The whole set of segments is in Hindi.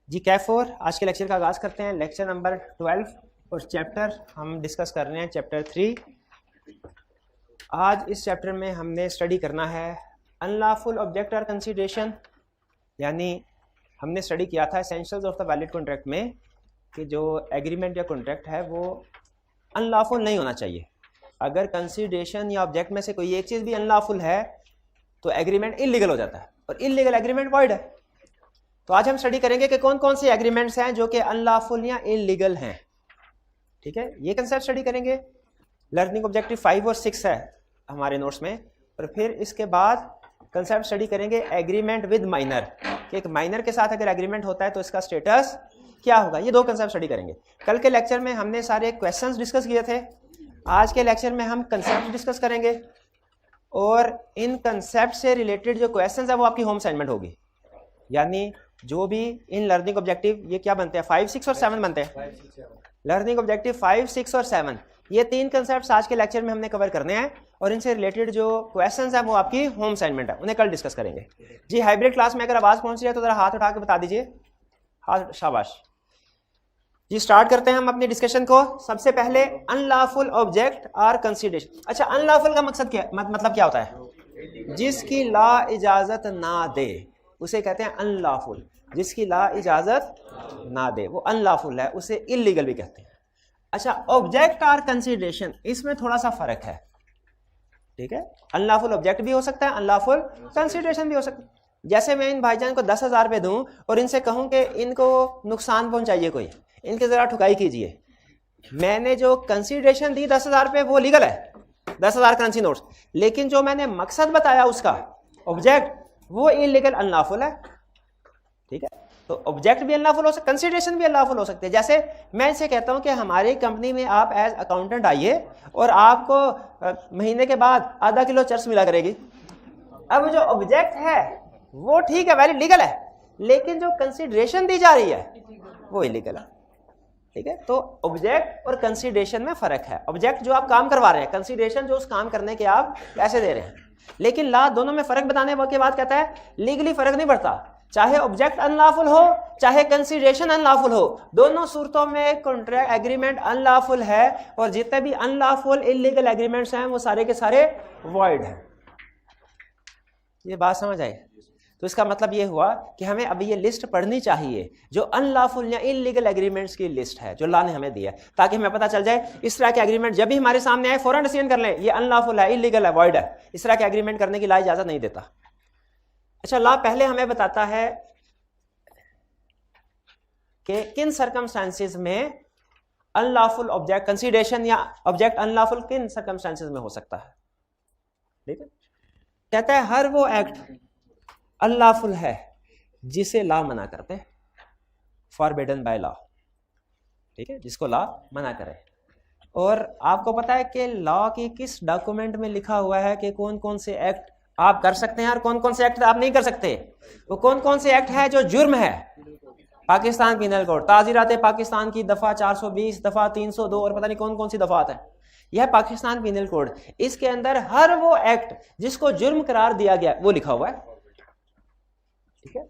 जी कैफ4 आज के लेक्चर का आगाज़ करते हैं। लेक्चर नंबर 12 और चैप्टर हम डिस्कस कर रहे हैं चैप्टर 3। आज इस चैप्टर में हमने स्टडी करना है अनलॉफुल ऑब्जेक्ट और कंसीडरेशन, यानी हमने स्टडी किया था essentials of the valid contract में कि जो एग्रीमेंट या कॉन्ट्रैक्ट है वो अनलॉफुल नहीं होना चाहिए। अगर कंसीडरेशन या ऑब्जेक्ट में से कोई एक चीज़ भी अनलॉफुल है तो एग्रीमेंट इलीगल हो जाता है और इलीगल एग्रीमेंट वॉइड है। तो आज हम स्टडी करेंगे कि कौन कौन से एग्रीमेंट्स हैं जो कि अनलॉफुल या इलीगल हैं। ठीक है, ये कंसेप्ट स्टडी करेंगे। लर्निंग ऑब्जेक्टिव 5 और 6 है हमारे नोट्स में, और फिर इसके बाद कंसेप्ट स्टडी करेंगे एग्रीमेंट विद माइनर, कि एक माइनर के साथ अगर एग्रीमेंट होता है तो इसका स्टेटस क्या होगा। ये दो कंसेप्ट स्टडी करेंगे। कल के लेक्चर में हमने सारे क्वेश्चंस डिस्कस किए थे। आज के लेक्चर में हम कंसेप्ट डिस्कस करेंगे और इन कंसेप्ट से रिलेटेड जो क्वेश्चंस है वो आपकी होम असाइनमेंट होगी। यानी जो भी इन लर्निंग ऑब्जेक्टिव ये क्या बनते हैं 5, 6 और 7 बनते हैं। लर्निंग ऑब्जेक्टिव 5, 6 और 7 ये तीन कंसेप्ट्स आज के लेक्चर में हमने कवर करने हैं और इनसे रिलेटेड जो क्वेश्चंस हैं वो आपकी होम असाइनमेंट है, उन्हें कल डिस्कस करेंगे। जी हाइब्रिड क्लास में अगर आवाज़ पहुंच रही है तो ज़रा हाथ उठा के बता दीजिए। हाथ, शाबाश जी। स्टार्ट करते हैं हम अपनी डिस्कशन को। सबसे पहले अनलॉफुल ऑब्जेक्ट और कंसीडरेशन। अच्छा, अनलॉफुल का मकसद क्या मतलब क्या होता है? जिसकी ला इजाजत ना दे उसे कहते हैं अनलॉफुल। जिसकी ला इजाजत ना दे वो अनलॉफुल है, उसे इलीगल भी कहते हैं। अच्छा, ऑब्जेक्ट और कंसीडरेशन इसमें थोड़ा सा फर्क है। ठीक है, अनलॉफुल ऑब्जेक्ट भी हो सकता है, अनलॉफुल कंसीडरेशन भी हो सकता है। जैसे मैं इन भाईजान को 10,000 रुपये दूं और इनसे कहूं कि इनको नुकसान पहुंचाइए, कोई इनके जरा ठुकाई कीजिए। मैंने जो कंसीडरेशन दी 10,000 रुपये वो लीगल है, 10,000 करेंसी नोट्स, लेकिन जो मैंने मकसद बताया उसका ऑब्जेक्ट वो इलीगल अनलॉफुल है। ठीक है, तो ऑब्जेक्ट भी अनलॉफुल हो सकता है, कंसीडरेशन भी अनलॉफुल हो सकते हैं। जैसे मैं इसे कहता हूं कि हमारी कंपनी में आप एज अकाउंटेंट आइए और आपको महीने के बाद आधा किलो चर्च मिला करेगी। अब जो ऑब्जेक्ट है वो ठीक है, वैलिड लीगल है, लेकिन जो कंसीडरेशन दी जा रही है वो इलीगल है। ठीक है, तो ऑब्जेक्ट और कंसीडरेशन में फर्क है। ऑब्जेक्ट जो आप काम करवा रहे हैं, कंसीडरेशन जो उस काम करने के आप पैसे दे रहे हैं। लेकिन ला दोनों में फर्क बताने के बाद कहता है लीगली फर्क नहीं पड़ता, चाहे ऑब्जेक्ट अनलॉफुल हो चाहे कंसीडरेशन अनलॉफुल हो, दोनों सूरतों में कॉन्ट्रैक्ट एग्रीमेंट अनलॉफुल है और जितने भी अनलॉफुल इलीगल एग्रीमेंट्स हैं वो सारे के सारे वॉइड हैं। ये बात समझ आई? तो इसका मतलब ये हुआ कि हमें अब ये लिस्ट पढ़नी चाहिए जो अनलॉफुल या इलीगल एग्रीमेंट्स की लिस्ट है जो ला ने हमें दिया, ताकि हमें पता चल जाए इस तरह के एग्रीमेंट जब भी हमारे सामने आए फौरन डिसीजन कर लें ये अनलॉफुल है, इलीगल है, वॉइड है। इस तरह के एग्रीमेंट करने की ला इजाजत नहीं देता। अच्छा, ला पहले हमें बताता है कि किन सर्कमस्टांसेस में अनलॉफुल ऑब्जेक्ट कंसीडरेशन या ऑब्जेक्ट अनलॉफुल किन सर्कमस्टांसेस में हो सकता है। ठीक है, कहता है हर वो एक्ट अनलॉफुल है जिसे लॉ मना करते हैं, फॉरबिडन बाय लॉ। ठीक है, जिसको लॉ मना करे। और आपको पता है कि लॉ की किस डॉक्यूमेंट में लिखा हुआ है कि कौन कौन से एक्ट आप कर सकते हैं और कौन कौन से एक्ट आप नहीं कर सकते। वो कौन कौन से एक्ट है जो जुर्म है? पाकिस्तान पीनल कोड, ताज़ीरात पाकिस्तान की दफा 420, दफा 302 और पता नहीं कौन कौन सी दफात है। यह पाकिस्तान पीनल कोड, इसके अंदर हर वो एक्ट जिसको जुर्म करार दिया गया वो लिखा हुआ है। ठीक है,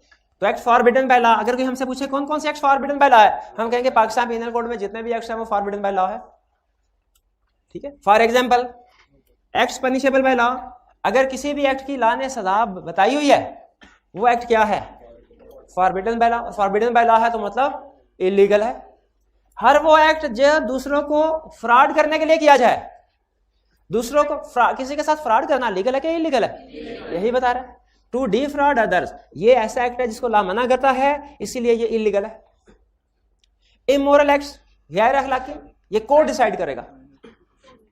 तो एक्ट फॉरबिडन बाय लॉ, अगर कोई हमसे पूछे कौन कौन से एक्ट फॉरबिडन बाय लॉ है, हम कहेंगे पाकिस्तान पीनल कोड में जितने भी एक्ट है वो फॉरबिडन बाय लॉ है। ठीक है, for example acts punishable by law, अगर किसी भी एक्ट की लॉ ने सजा बताई हुई है वो एक्ट क्या है? Forbidden by law. Forbidden by law है तो मतलब इलीगल है। हर वो एक्ट जो दूसरों को फ्रॉड करने के लिए किया जाए, दूसरों को किसी के साथ फ्रॉड करना लीगल है कि इलीगल है? यही बता रहा है। टू डिफ्रॉड अदर्स ये ऐसा एक्ट है जिसको लॉ मना करता है, इसीलिए ये इलीगल है। इमोरल एक्ट्स, गैर अखलाकी, ये कोर्ट डिसाइड करेगा।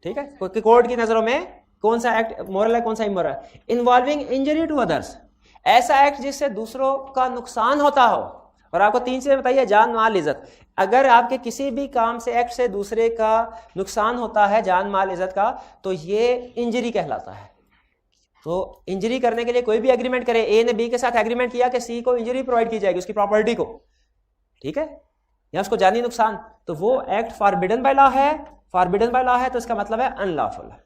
ठीक है, कोर्ट की नजरों में कौन सा एक्ट मोरल है कौन सा इमोरल है। इन्वॉल्विंग इंजरी टू अदर्स, ऐसा एक्ट जिससे दूसरों का नुकसान होता हो। और आपको 3 चीजें बताइए, जान माल इज्जत। अगर आपके किसी भी काम से एक्ट से दूसरे का नुकसान होता है, जान माल इज्जत का, तो ये इंजरी कहलाता है। तो इंजरी करने के लिए कोई भी एग्रीमेंट करे, ए ने बी के साथ एग्रीमेंट किया कि सी को इंजरी प्रोवाइड की जाएगी उसकी प्रॉपर्टी को, ठीक है, या उसको जानी नुकसान, तो वो एक्ट फॉरबिडन बाय लॉ है। फॉरबिडन बाय लॉ है तो इसका मतलब है अनलॉफुल है।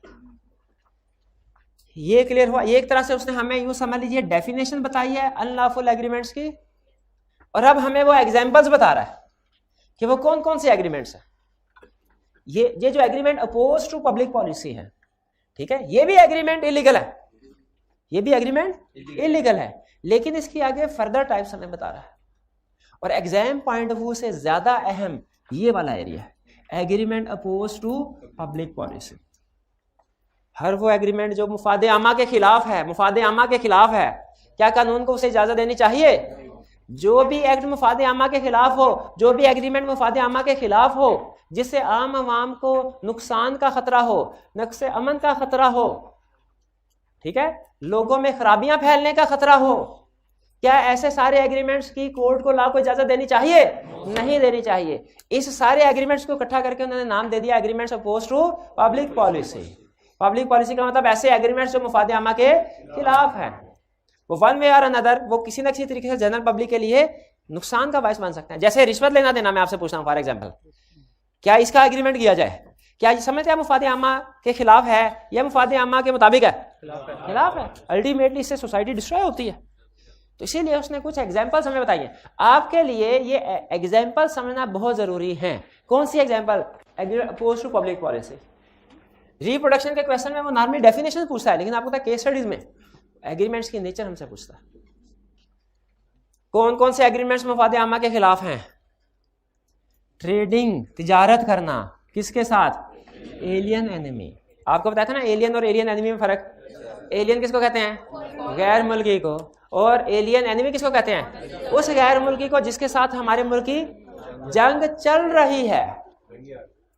ये क्लियर हुआ? ये एक तरह से उसने हमें यूं समझ लीजिए डेफिनेशन बताई है अनलॉफुल एग्रीमेंट्स की। और अब हमें वो एग्जाम्पल्स बता रहा है कि वो कौन कौन से एग्रीमेंट्स हैं। ये जो agreement oppose to public policy है, ठीक है, ये भी एग्रीमेंट इलीगल है, ये भी एग्रीमेंट इलीगल है, लेकिन इसकी आगे फर्दर टाइप्स हमें बता रहा है। और एग्जाम पॉइंट ऑफ व्यू से ज्यादा अहम ये वाला एरिया है, agreement oppose to public policy. हर वो एग्रीमेंट जो मुफादे आमा के खिलाफ है, मुफादे आमा के खिलाफ है, क्या कानून को उसे इजाजत देनी चाहिए? जो भी एक्ट मुफादे आमा के खिलाफ हो, जो भी एग्रीमेंट मुफादे आमा के खिलाफ हो, जिससे आम आवाम को नुकसान का खतरा हो, नक्स अमन का खतरा हो, ठीक है, लोगों में खराबियां फैलने का खतरा हो, क्या ऐसे सारे एग्रीमेंट्स की कोर्ट को लॉ को इजाजत देनी चाहिए? नहीं देनी चाहिए। इस सारे एग्रीमेंट्स को इकट्ठा करके उन्होंने नाम दे दिया agreements oppose to public policy. Public policy का मतलब ऐसे एग्रीमेंट्स जो मुफादे आमा के खिलाफ हैं, वो वन वे और अनदर वो किसी न किसी तरीके से जनरल पब्लिक के लिए नुकसान का बायस बन सकते हैं। जैसे रिश्वत लेना देना, मैं आपसे पूछता हूँ फॉर एग्जाम्पल, क्या इसका एग्रीमेंट किया जाए? क्या समझते हैं मुफादे आमा के खिलाफ है या मुफादे आमा के मुताबिक है? खिलाफ है। अल्टीमेटली इससे सोसाइटी डिस्ट्रॉय होती है। तो इसीलिए उसने कुछ एग्जाम्पल्स हमें बताइए। आपके लिए ये एग्जाम्पल समझना बहुत जरूरी है। कौन सी example? Oppose to public policy. Reproduction के क्वेश्चन में वो नॉर्मली डेफिनेशन पूछता है, लेकिन आपको पता है केस स्टडीज में एग्रीमेंट्स की नेचर हमसे पूछता है। कौन कौन से एग्रीमेंट्स मुफादे आमा के खिलाफ हैं? ट्रेडिंग, तिजारत करना, किसके साथ? Alien enemy. आपको बताया था ना एलियन और एलियन एनिमी में फर्क। एलियन किसको कहते हैं? गैर मुल्की को। और एलियन एनिमी किसको कहते हैं? उस गैर मुल्की को जिसके साथ हमारे मुल्क की जंग चल रही है,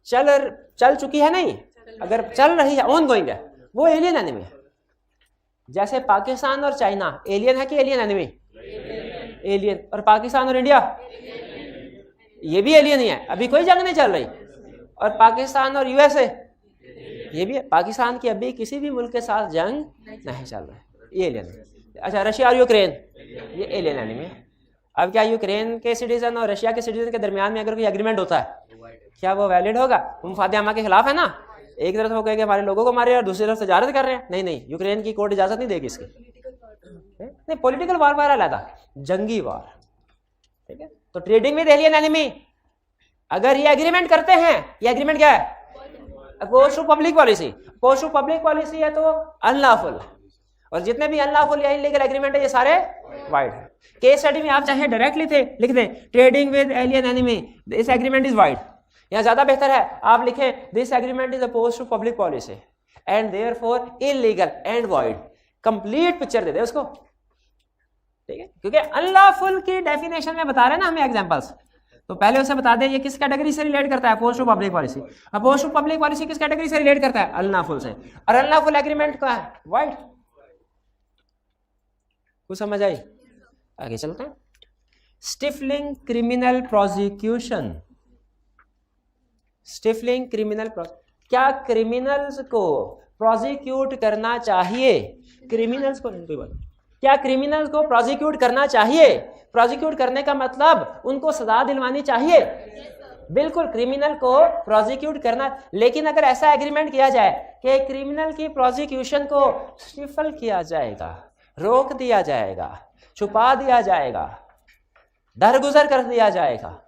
चल चुकी है नहीं, अगर चल रही है, ऑन गोइंग है, वो एलियन एनिमी है। जैसे पाकिस्तान और चाइना एलियन है कि एलियन एनिमी? एलियन। और पाकिस्तान और इंडिया ये भी एलियन ही है, अभी कोई जंग नहीं चल रही। और पाकिस्तान और यूएसए ये भी है, पाकिस्तान की अभी किसी भी मुल्क के साथ जंग नहीं चल रहा है, ये एलियन है। अच्छा, रशिया और यूक्रेन ये एलियन एनिमी है। अब क्या यूक्रेन के सिटीजन और रशिया के सिटीजन के दरमियान में अगर कोई एग्रीमेंट होता है, क्या वो वैलिड होगा? वो मुफादे आमा के खिलाफ है ना। एक तरफ हो गए कि हमारे लोगों को मारे और दूसरी तरफ तजारत कर रहे हैं। नहीं नहीं, यूक्रेन की कोर्ट इजाजत नहीं देगी इसकी। नहीं, पॉलिटिकल वार वार अलग, जंगी वार, ठीक है। तो ट्रेडिंग विद एलियन एनिमी, अगर ये एग्रीमेंट करते हैं, ये एग्रीमेंट क्या है? Oppose to public policy. Oppose to public policy है तो अनलॉफुल, और जितने भी अनलॉफुल या इलीगल एग्रीमेंट है ये सारे वाइड है। केस स्टडी में आप चाहे डायरेक्टली लिख दें trading with alien enemy, this agreement is void, या ज्यादा बेहतर है आप लिखें this agreement is oppose to public policy and therefore illegal and void. Complete picture दे दे उसको, ठीक है, क्योंकि अनलॉफुल की डेफिनेशन में बता रहे हैं ना हमें एग्जांपल्स, तो पहले उसे बता दें ये किस कैटेगरी से रिलेट करता है? Oppose to public policy. Oppose to public policy किस कैटेगरी से रिलेट करता है? अनलॉफुल से। और अनलॉफुल एग्रीमेंट का है वाइड। कुछ समझ आई? आगे चलते हैं। Stifling criminal prosecution. Stifling criminal, क्या क्रिमिनल्स को प्रोसिक्यूट करना चाहिए? क्रिमिनल्स को कोई बात, क्या क्रिमिनल्स को प्रोसिक्यूट करना चाहिए? प्रोसिक्यूट करने का मतलब उनको सजा दिलवानी चाहिए। बिल्कुल, क्रिमिनल को प्रोसिक्यूट करना, लेकिन अगर ऐसा एग्रीमेंट किया जाए कि क्रिमिनल की प्रोसिक्यूशन को स्टिफल किया जाएगा, रोक दिया जाएगा, छुपा दिया जाएगा, दरगुजर कर दिया जाएगा,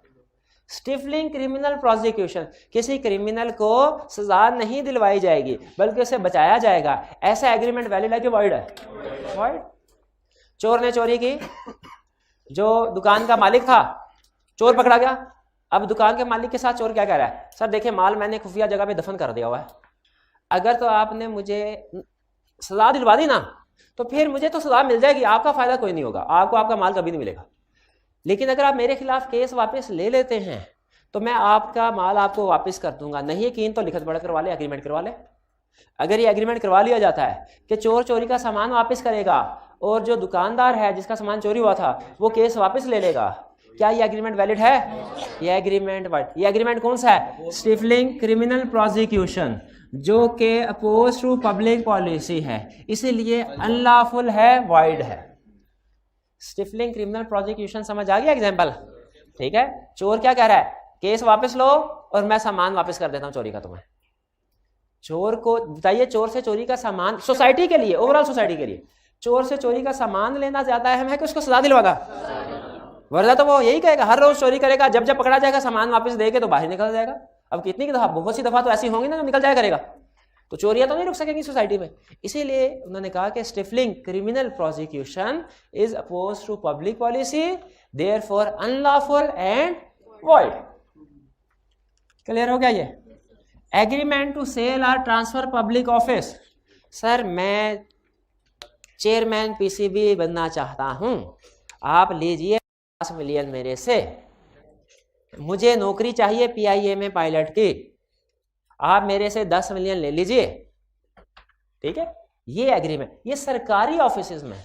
स्टिफलिंग क्रिमिनल प्रोसिक्यूशन, किसी क्रिमिनल को सजा नहीं दिलवाई जाएगी बल्कि उसे बचाया जाएगा, ऐसा एग्रीमेंट वैलिड है कि वॉइड है? वॉइड। चोर ने चोरी की, जो दुकान का मालिक था, चोर पकड़ा गया। अब दुकान के मालिक के साथ चोर क्या कह रहा है? सर देखिए, माल मैंने खुफिया जगह पे दफन कर दिया हुआ है, अगर तो आपने मुझे सजा दिलवा दी ना तो फिर मुझे तो सजा मिल जाएगी, आपका फायदा कोई नहीं होगा, आपको आपका माल कभी नहीं मिलेगा। लेकिन अगर आप मेरे खिलाफ केस वापस ले लेते हैं तो मैं आपका माल आपको वापस कर दूंगा। नहीं यकीन तो लिखत पढ़त करवा ले, एग्रीमेंट करवा ले। अगर ये एग्रीमेंट करवा लिया जाता है कि चोर चोरी का सामान वापस करेगा और जो दुकानदार है जिसका सामान चोरी हुआ था वो केस वापस ले लेगा, क्या ये एग्रीमेंट वैलिड है? ये एग्रीमेंट वाइड। ये एग्रीमेंट कौन सा है? स्टिफलिंग क्रिमिनल प्रोसिक्यूशन, जो कि अपोज टू पब्लिक पॉलिसी है, इसीलिए अनलॉफुल है, वाइड है। स्टिफलिंग क्रिमिनल प्रोसिक्यूशन समझ आ गया एग्जांपल? ठीक है। चोर क्या कह रहा है? केस वापस लो और मैं सामान वापस कर देता हूं चोरी का तुम्हें। चोर को बताइए, चोर से चोरी का सामान सोसाइटी के लिए, ओवरऑल सोसाइटी के लिए चोर से चोरी का सामान लेना ज्यादा अहम है कि उसको सजा दिलवाना? वरना तो वो यही कहेगा, हर रोज चोरी करेगा, जब जब पकड़ा जाएगा सामान वापस देके तो बाहर निकल जाएगा। अब कितनी की दफा, बहुत सी दफा तो ऐसी होंगी ना जो निकल जाया करेगा, तो चोरियां तो नहीं रुक सकेंगी सोसाइटी में। इसीलिए उन्होंने कहा कि stifling criminal prosecution is oppose to public policy, therefore unlawful and void. Clear हो गया ये? एग्रीमेंट टू सेल और ट्रांसफर पब्लिक ऑफिस। सर मैं चेयरमैन पीसीबी बनना चाहता हूं, आप लीजिए 10 मिलियन मेरे से, मुझे नौकरी चाहिए पीआईए में पायलट की, आप मेरे से 10 मिलियन ले लीजिए, ठीक है। ये एग्रीमेंट, ये सरकारी ऑफिसेज में,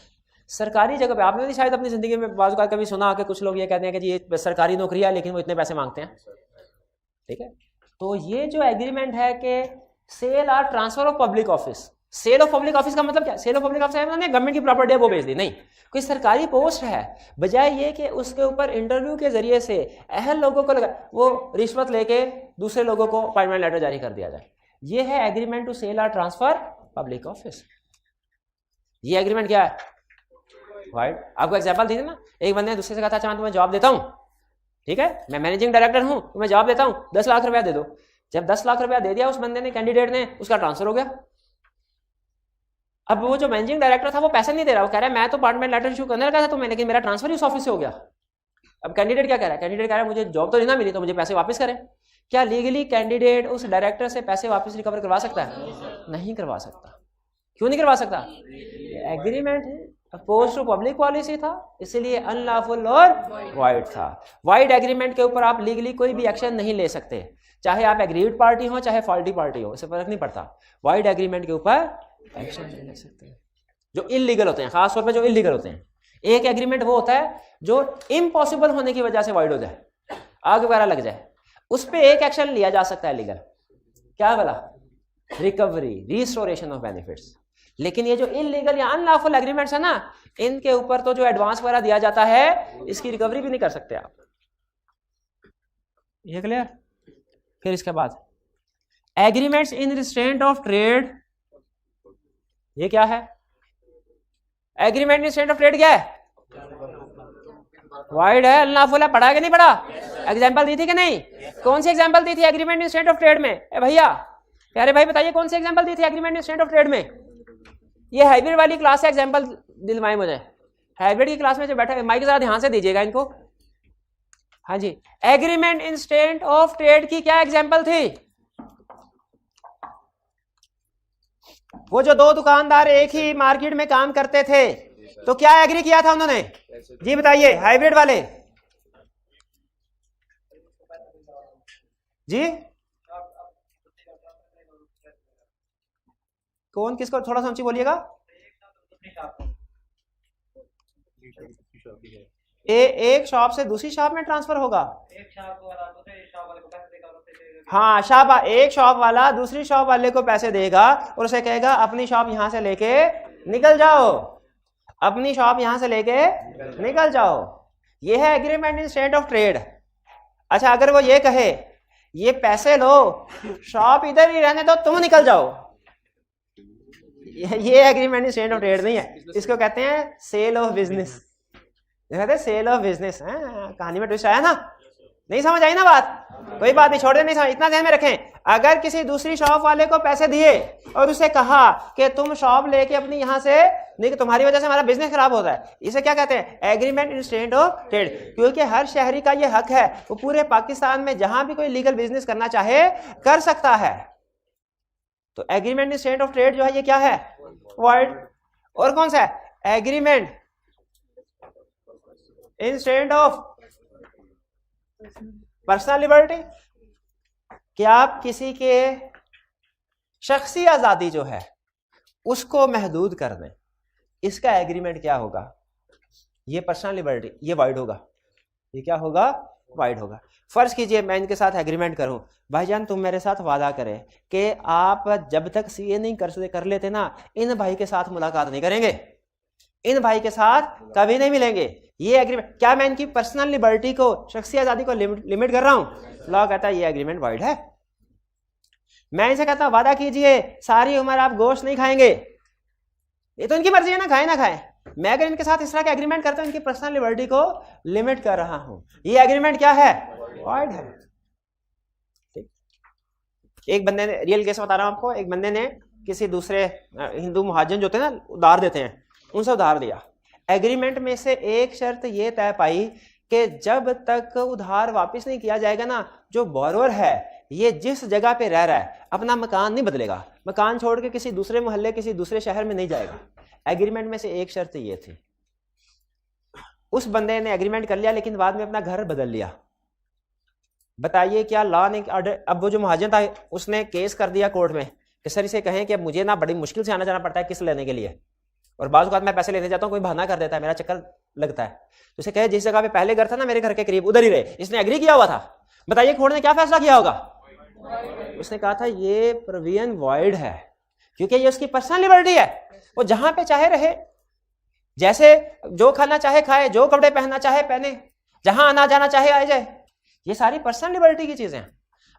सरकारी जगह पे। आपने भी शायद अपनी जिंदगी में बाज़ औक़ात कभी सुना कि कुछ लोग ये कहते हैं कि जी ये सरकारी नौकरी है लेकिन वो इतने पैसे मांगते हैं, ठीक है। तो ये जो एग्रीमेंट है कि सेल और transfer of public office, sale of public office का मतलब क्या? सेल ऑफ पब्लिक ऑफिस है गवर्नमेंट की प्रॉपर्टी है वो बेच दी, नहीं, कोई सरकारी पोस्ट है, बजाय ये कि उसके ऊपर इंटरव्यू के जरिए से अहल लोगों को वो रिश्वत लेके दूसरे लोगों को अपॉइंटमेंट लेटर जारी कर दिया जाए। ये है एग्रीमेंट टू सेल और ट्रांसफर पब्लिक ऑफिस। ये एग्रीमेंट क्या है? राइट, आपको एग्जांपल दी थी ना, एक बंदे ने दूसरे से कहा था अच्छा मैं तुम्हें जॉब देता हूं, ठीक है, मैं मैनेजिंग डायरेक्टर हूं, तुम्हें जॉब देता हूं, 10 लाख रुपया दे दो। जब 10 लाख रुपया दे दिया उस बंदे ने, कैंडिडेट ने, उसका ट्रांसफर हो गया। अब वो जो मैनेजिंग डायरेक्टर था वो पैसे नहीं दे रहा, वो कह रहा है मैं तो अपॉइंटमेंट लेटर इशू करने लगा था तुम्हें, लेकिन मेरा ट्रांसफर ही उस ऑफिस से हो गया। अब कैंडिडेट क्या कह रहा है? कैंडिडेट कह रहा है मुझे जॉब तो नहीं ना मिली तो मुझे पैसे वापस करें। क्या लीगली कैंडिडेट उस डायरेक्टर से पैसे वापस रिकवर करवा सकता है? नहीं करवा सकता। क्यों नहीं करवा सकता? एग्रीमेंट है, अपोज टू पब्लिक पॉलिसी था, इसलिए अनलॉफुल और वाइड था। वाइड एग्रीमेंट के ऊपर आप लीगली कोई भी एक्शन नहीं ले सकते, चाहे आप एग्रीड पार्टी हो चाहे फॉल्टी पार्टी हो, इससे फर्क नहीं पड़ता। वाइड एग्रीमेंट के ऊपर एक्शन नहीं ले सकते जो इलीगल होते हैं, खासतौर पर जो इलीगल होते हैं। एक एग्रीमेंट वो होता है जो इम्पॉसिबल होने की वजह से वाइड हो जाए, आग वगैरह लग जाए, उस पर एक एक्शन लिया जा सकता है लीगल, क्या वाला? Recovery, restoration of benefits. लेकिन ये जो इलीगल या अनलॉफुल एग्रीमेंट्स है ना, इनके ऊपर तो जो एडवांस वगैरह दिया जाता है इसकी रिकवरी भी नहीं कर सकते आप। ये क्लियर? फिर इसके बाद agreements in restraint of trade, ये क्या है? Agreement in restraint of trade क्या है? वाइड है, अनलॉफुल है, पढ़ा कि नहीं पढ़ा? एग्जांपल दी थी कि नहीं? कौन सी एग्जांपल दी थी agreement in restraint of trade में? भैया प्यारे भाई बताइए कौन सी एग्जांपल दी थी agreement in restraint of trade में? ये हाइब्रिड वाली क्लास से एग्जांपल दिलवाए मुझे, हाइब्रिड की क्लास में जो बैठा, माइक जरा ध्यान से दीजिएगा इनको। हाँ जी, agreement in restraint of trade की क्या एग्जांपल थी? वो जो दो दुकानदार एक ही मार्केट में काम करते थे तो क्या एग्री किया था उन्होंने? जी बताइए, हाइब्रिड वाले जी, कौन किसको? थोड़ा सा ऊंची बोलिएगा। एक शॉप से दूसरी शॉप में ट्रांसफर होगा। हाँ, एक शॉप वाला दूसरी शॉप वाले को पैसे देगा और उसे कहेगा अपनी शॉप यहां से लेके निकल जाओ, अपनी शॉप यहां से लेके निकल जाओ। ये है agreement in state of trade. अच्छा, अगर वो ये कहे ये पैसे लो, शॉप इधर ही रहने दो, तुम निकल जाओ, ये agreement in state of trade नहीं है, इसको कहते हैं सेल ऑफ बिजनेस। कहते हैं सेल ऑफ बिजनेस। कहानी में ट्विस्ट आया ना? नहीं समझ आई ना बात? कोई बात नहीं, छोड़ दे, नहीं समझ, इतना ध्यान में रखें। अगर किसी दूसरी शॉप वाले को पैसे दिए और उसे कहा कि तुम शॉप लेके अपनी यहां से नहीं, तुम्हारी वजह से हमारा बिजनेस खराब होता है, इसे क्या कहते हैं? Agreement in state of trade. क्योंकि हर शहरी का यह हक है, वो पूरे पाकिस्तान में जहां भी कोई लीगल बिजनेस करना चाहे कर सकता है। तो agreement in state of trade जो है ये क्या है? वाइड। और कौन सा है? Agreement in state of personal liberty, कि आप किसी के शख्सी आजादी जो है उसको महदूद कर दें, इसका एग्रीमेंट क्या होगा? ये पर्सनल लिबर्टी, ये वाइड होगा। ये क्या होगा? वाइड होगा। फर्ज कीजिए मैं इनके साथ एग्रीमेंट करूं, भाईजान तुम मेरे साथ वादा करें कि आप जब तक सीए नहीं कर लेते ना, इन भाई के साथ मुलाकात नहीं करेंगे, इन भाई के साथ कभी नहीं मिलेंगे। ये एग्रीमेंट, क्या मैं इनकी पर्सनल लिबर्टी को, शख्सी आजादी को लिमिट कर रहा हूं? लॉ कहता है ये एग्रीमेंट वाइड है। मैं इनसे कहता हूं वादा कीजिए सारी उम्र आप गोश्त नहीं खाएंगे, ये तो इनकी मर्जी है ना, खाए ना खाए, मैं अगर इनके साथ इस तरह का एग्रीमेंट करता हूं, इनकी पर्सनल लिबर्टी को लिमिट कर रहा हूं, ये एग्रीमेंट क्या है? वॉइड है। ठीक, एक बंदे ने, रियल केस बता रहा हूं आपको, एक बंदे ने किसी दूसरे हिंदू मुहाजिर जो होते हैं ना, उधार देते हैं, उनसे उधार दिया। एग्रीमेंट में से एक शर्त ये तय पाई कि जब तक उधार वापस नहीं किया जाएगा ना, जो बोरोवर है ये जिस जगह पे रह रहा है अपना मकान नहीं बदलेगा, मकान छोड़ के किसी दूसरे मोहल्ले, किसी दूसरे शहर में नहीं जाएगा। एग्रीमेंट में से एक शर्त ये थी। उस बंदे ने एग्रीमेंट कर लिया लेकिन बाद में अपना घर बदल लिया। बताइए क्या लॉ ने ऑर्डर, अब वो जो मुहाजिर था उसने केस कर दिया कोर्ट में कि सर इसे कहें कि अब मुझे ना बड़ी मुश्किल से आना जाना पड़ता है किस्त लेने के लिए, और बाज़ औक़ात मैं पैसे लेने जाता हूँ कोई बहाना कर देता है, मेरा चक्कर लगता है, तो इसे कहे जिस जगह पे पहले घर था ना मेरे घर के करीब उधर ही रहे। इसने एग्री किया हुआ था। बताइए कोर्ट ने क्या फैसला किया होगा? उसने कहा था ये प्रोविजन वॉइड है, क्योंकि ये उसकी पर्सनल लिबर्टी है, वो जहां पे चाहे रहे, जैसे जो खाना चाहे खाए, जो कपड़े पहनना चाहे पहने, जहां आना जाना चाहे आए जाए, ये सारी पर्सनल लिबर्टी की चीजें हैं।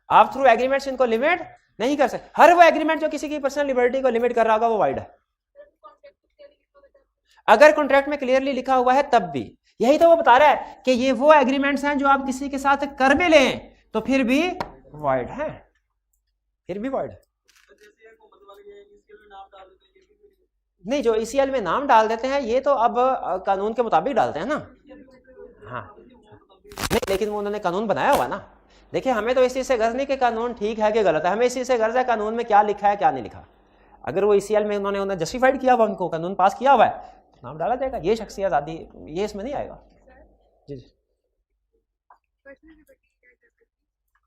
आप थ्रू एग्रीमेंट्स इनको लिमिट नहीं कर सकते। हर वो एग्रीमेंट जो किसी की पर्सनल लिबर्टी को लिमिट कर रहा होगा वो वाइड है। अगर कॉन्ट्रैक्ट में क्लियरली लिखा हुआ है तब भी, यही तो वो बता रहा है कि ये वो एग्रीमेंट्स हैं जो आप किसी के साथ कर भी लें तो फिर भी वाइड है, फिर भी वाइड है। नहीं, जो ECL में नाम डाल देते हैं ये तो अब कानून के मुताबिक डालते हैं ना। हाँ नहीं, लेकिन वो उन्होंने कानून बनाया हुआ ना। देखिए हमें तो इस चीज से गर्ज नहीं कि कानून ठीक है कि गलत है, हमें इस चीज से गर्ज है कानून में क्या लिखा है क्या नहीं लिखा। अगर वो ECL में उन्होंने जस्टिफाइड किया हुआ, उनको कानून पास किया हुआ है, नाम डाला जाएगा। ये शख्सी आजादी ये इसमें नहीं आएगा। जी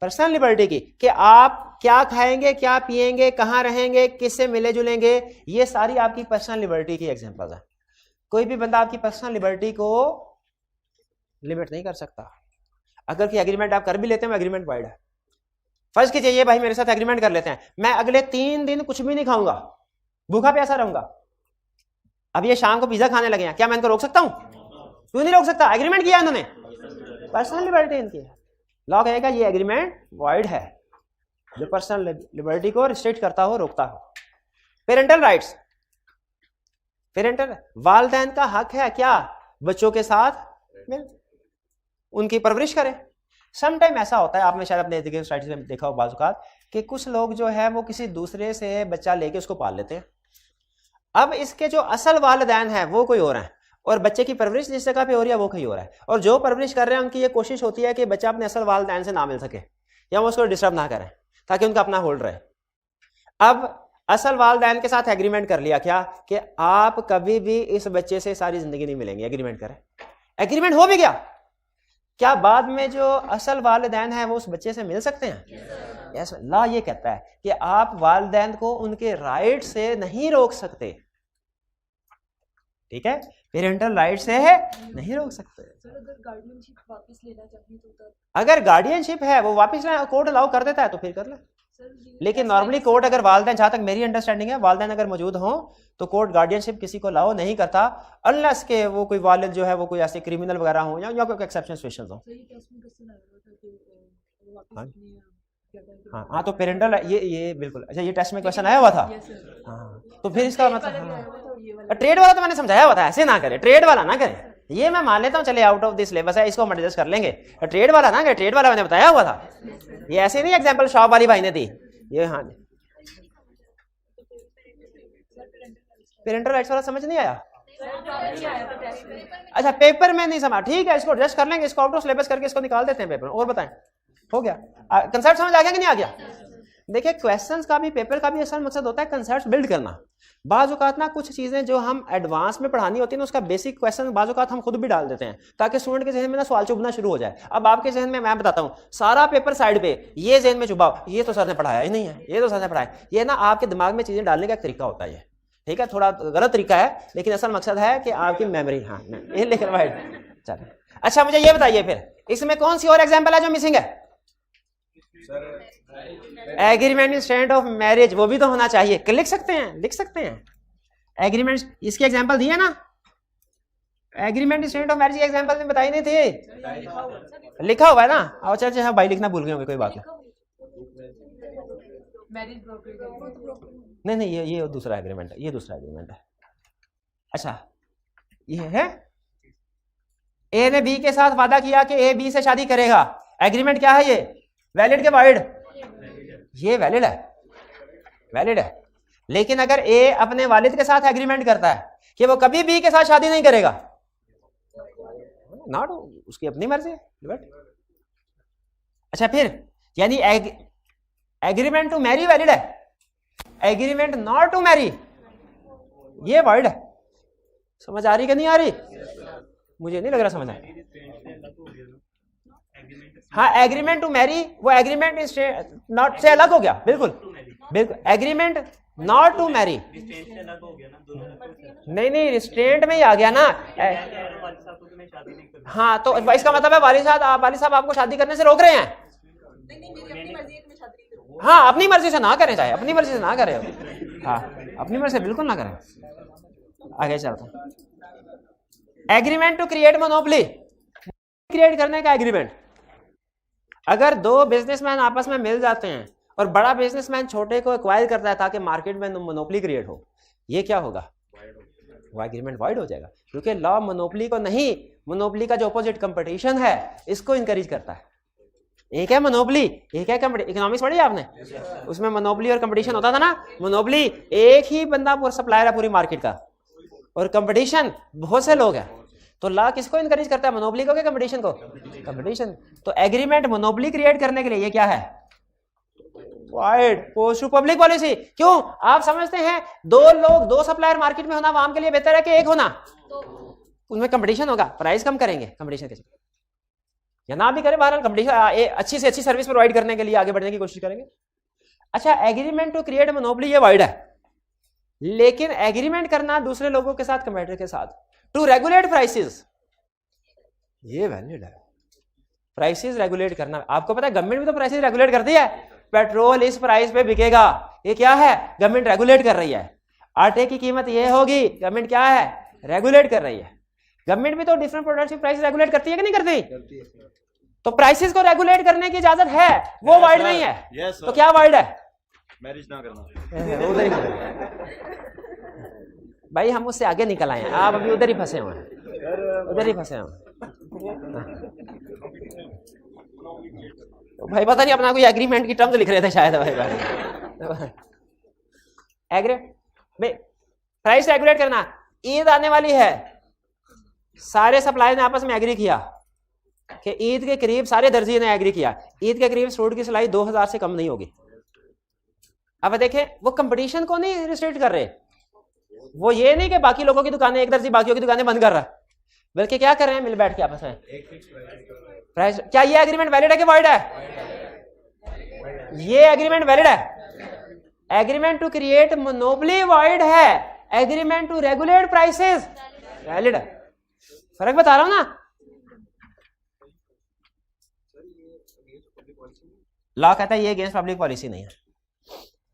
पर्सनल लिबर्टी की कि आप क्या खाएंगे, क्या पिएंगे, कहाँ रहेंगे, किससे मिले जुलेंगे, ये सारी आपकी पर्सनल लिबर्टी की एग्जांपल्स हैं। कोई भी बंदा आपकी पर्सनल लिबर्टी को लिमिट नहीं कर सकता। अगर कोई एग्रीमेंट आप कर भी लेते हैं, एग्रीमेंट वाइड है। फर्ज कीजिए ये भाई मेरे साथ एग्रीमेंट कर लेते हैं, मैं अगले 3 दिन कुछ भी नहीं खाऊंगा, भूखा प्यासा रहूंगा। अब ये शाम को पिज्जा खाने लगे हैं, क्या मैं इनको रोक सकता हूं? क्यों नहीं रोक सकता? एग्रीमेंट किया इन्होंने, पर्सनल लिबर्टी इनकी है। लॉ कहेगा ये एग्रीमेंट वॉइड है, जो पर्सनल लिबर्टी को रिस्ट्रिक्ट करता हो, रोकता हो। पेरेंटल राइट्स, पेरेंटल वालिदैन का हक है क्या? बच्चों के साथ मिल उनकी परवरिश करें। समटाइम ऐसा होता है, आपने शायद अपने सोसाइटी में देखा हो बाज़ औक़ात कि कुछ लोग जो है वो किसी दूसरे से बच्चा लेके उसको पाल लेते हैं। अब इसके जो असल वालिदैन है वो कोई और है, और बच्चे की परवरिश जिस जगह पे हो रही है वो कहीं और है, और जो परवरिश कर रहे हैं उनकी ये कोशिश होती है कि बच्चा अपने असल वालिदैन से ना मिल सके या वो उसको डिस्टर्ब ना करें ताकि उनका अपना होल्ड रहे। अब असल वालिदैन के साथ एग्रीमेंट कर लिया क्या कि आप कभी भी इस बच्चे से सारी जिंदगी नहीं मिलेंगे, एग्रीमेंट करें। एग्रीमेंट हो भी गया, क्या बाद में जो असल वालिदैन है वो उस बच्चे से मिल सकते हैं? यस। लॉ ये कहता है कि आप वालिदैन को उनके राइट से नहीं रोक सकते। ठीक है, पेरेंटल राइट से नहीं रोक सकते। अगर गार्डियनशिप वापस लेना चाहिए तो अगर गार्डियनशिप है वो वापस लेना कोर्ट अलाउ कर देता है तो फिर कर ले। लेकिन नॉर्मली कोर्ट अगर वालिदैन, जहां तक मेरी अंडरस्टैंडिंग है, वालिदैन अगर मौजूद हो तो कोर्ट गार्डियनशिप किसी को अलाउ नहीं करता अनलेस के वो कोई वालिद जो है वो कोई ऐसे क्रिमिनल वगैरह हो या कोई एक्सेप्शन सिचुएशंस हो। हाँ तो पेरेंटल ये बिल्कुल अच्छा, ये टेस्ट में क्वेश्चन आया हुआ था। हाँ तो फिर इसका मतलब ट्रेड वाला तो मैंने समझाया हुआ था, ऐसे ना करे, ट्रेड वाला ना करे। ये मैं मान लेता हूँ चले आउट ऑफ दिस सिलेबस है, इसको हम एडजस्ट कर लेंगे। ट्रेड वाला ना करे, ट्रेड वाला मैंने बताया हुआ था, ये ऐसे नहीं एग्जांपल शॉप वाली भाई ने दी ये। हाँ पेरेंटल राइट्स वाला समझ नहीं आया? अच्छा पेपर में नहीं समझा, ठीक है, इसको एडजस्ट कर लेंगे, इसको आउट ऑफ सिलेबस करके इसको निकाल देते हैं पेपर। और बताएं हो गया? कंसेप्ट समझ आ गया कि नहीं आ गया? देखिए क्वेश्चंस का भी, पेपर का भी असल मकसद होता है कंसेप्ट बिल्ड करना। बाज़ औक़ात ना कुछ चीज़ें जो हम एडवांस में पढ़ानी होती है ना, उसका बेसिक क्वेश्चन बाज़ औक़ात हम खुद भी डाल देते हैं ताकि स्टूडेंट के जहन में ना सवाल चुभना शुरू हो जाए। अब आपके जहन में मैं बताता हूँ, सारा पेपर साइड पे, ये जहन में चुभाओ, ये तो सर ने पढ़ाया ही नहीं है, ये तो सर ने पढ़ाया। ये ना आपके दिमाग में चीज़ें डालने का एक तरीका होता है, ठीक है, थोड़ा गलत तरीका है लेकिन असल मकसद है कि आपकी मेमोरी। हाँ ये लेकर भाई चलो। अच्छा मुझे ये बताइए फिर इसमें कौन सी और एग्जाम्पल है जो मिसिंग है? एग्रीमेंट इंस्टेंट ऑफ मैरिज, वो भी तो होना चाहिए। लिख सकते हैं, लिख सकते हैं एग्रीमेंट, इसकी एग्जांपल दी है ना, एग्रीमेंट इंस्टेंट ऑफ मैरिज की एग्जांपल में बताई नहीं थी, लिखा हुआ है ना। अच्छा अच्छा भाई लिखना भूल गए होंगे, कोई बात नहीं। नहीं ये दूसरा एग्रीमेंट है, ये दूसरा एग्रीमेंट है। अच्छा ये है, ए ने बी के साथ वादा किया कि ए बी से शादी करेगा। एग्रीमेंट क्या है ये, वैलिड के वाइड? ये वैलिड है, वैलिड है। लेकिन अगर ए अपने वालिद के साथ एग्रीमेंट करता है कि वो कभी बी के साथ शादी नहीं करेगा, नॉट, उसकी अपनी मर्जी है। अच्छा फिर यानी एग्रीमेंट टू मैरी वैलिड है, एग्रीमेंट नॉट टू मैरी ये वर्ड है। समझ आ रही कि नहीं आ रही? मुझे नहीं लग रहा समझ आ रही। हाँ, एग्रीमेंट टू मैरी वो एग्रीमेंट नॉट से अलग हो गया, बिल्कुल बिल्कुल। एग्रीमेंट नॉट टू मैरी नहीं, रिस्ट्रेंट में ही आ गया ना। हाँ, तो इसका मतलब है वालिद साहब आपको शादी करने से रोक रहे हैं। हाँ, अपनी मर्जी से ना करें, चाहे अपनी मर्जी से ना करें। हाँ, अपनी मर्जी से बिल्कुल ना करें। आगे चलते हैं। Agreement to create monopoly, create करने का एग्रीमेंट। अगर दो बिजनेसमैन आपस में मिल जाते हैं और बड़ा बिजनेसमैन छोटे को एक्वायर करता है ताकि मार्केट में मोनोपोली क्रिएट हो, ये क्या होगा, वो एग्रीमेंट वाइड हो जाएगा। क्योंकि लॉ मोनोपोली को नहीं, मोनोपोली का जो अपोजिट कंपटीशन है इसको इंकरेज करता है। एक है मोनोपोली, एक है कंपटीशन। इकोनॉमिक्स पढ़ी आपने, उसमें मोनोपोली और कंपटीशन होता था ना। मोनोपोली एक ही बंदा पूरा सप्लायर है पूरी मार्केट का, और कंपटीशन बहुत से लोग हैं। तो लॉ किसको इंकरेज करता है, मोनोपोली को कि कंपटीशन को? कंपटीशन। तो एग्रीमेंट मोनोपोली क्रिएट करने के लिए ये क्या है, void post to public policy. क्यों? आप समझते हैं दो सप्लायर मार्केट में होना आवाम के लिए बेहतर है कि एक होना? उनमें कंपटीशन होगा, प्राइस कम करेंगे कंपटीशन के, या ना भी करें, बहरहाल कंपटीशन अच्छी से अच्छी सर्विस प्रोवाइड करने के लिए आगे बढ़ने की कोशिश करेंगे। अच्छा, एग्रीमेंट टू क्रिएट मोनोपोली ये वाइड है, लेकिन एग्रीमेंट करना दूसरे लोगों के साथ, कंपेटिटर के साथ, टू रेगुलेट प्राइसेस, ये वैलिड है। प्राइसेस रेगुलेट करना, आपको पता है गवर्नमेंट भी तो प्राइसेस रेगुलेट करती है। पेट्रोल इस प्राइस पे बिकेगा, ये क्या है, गवर्नमेंट रेगुलेट कर रही है। आटे की कीमत ये होगी, गवर्नमेंट क्या है, रेगुलेट कर रही है। गवर्नमेंट भी तो डिफरेंट प्रोडक्ट्स की प्राइस रेगुलेट करती है कि नहीं करती? तो प्राइसेस को रेगुलेट करने की इजाजत है, वो वाइड नहीं है। तो क्या वाइड है, मैरिज ना करना। भाई हम उससे आगे निकल आए हैं, आप अभी उधर ही फंसे हुए हैं, उधर ही फंसे हुए। तो भाई पता नहीं अपना कोई एग्रीमेंट की टर्म्स लिख रहे थे शायद। भाई प्राइस रेगुलेट करना। ईद आने वाली है, सारे सप्लायर ने आपस में एग्री किया कि ईद के करीब, सारे दर्जी ने एग्री किया ईद के करीब सूट की सिलाई 2000 से कम नहीं होगी। अब देखें, वो कंपटीशन को नहीं रिस्ट्रिक्ट कर रहे, वो ये नहीं कि बाकी लोगों की दुकानें, एक दर्जी बाकियों की दुकानें बंद कर रहा है, बल्कि क्या कर रहे हैं, मिल बैठ के आपस में प्राइस। क्या ये एग्रीमेंट वैलिड है कि वाइड है? ये एग्रीमेंट वैलिड है। Agreement to create monopoly void है, agreement to regulate prices valid है। फर्क बता रहा हूं ना। लॉ कहता है ये अगेंस्ट पब्लिक पॉलिसी नहीं है,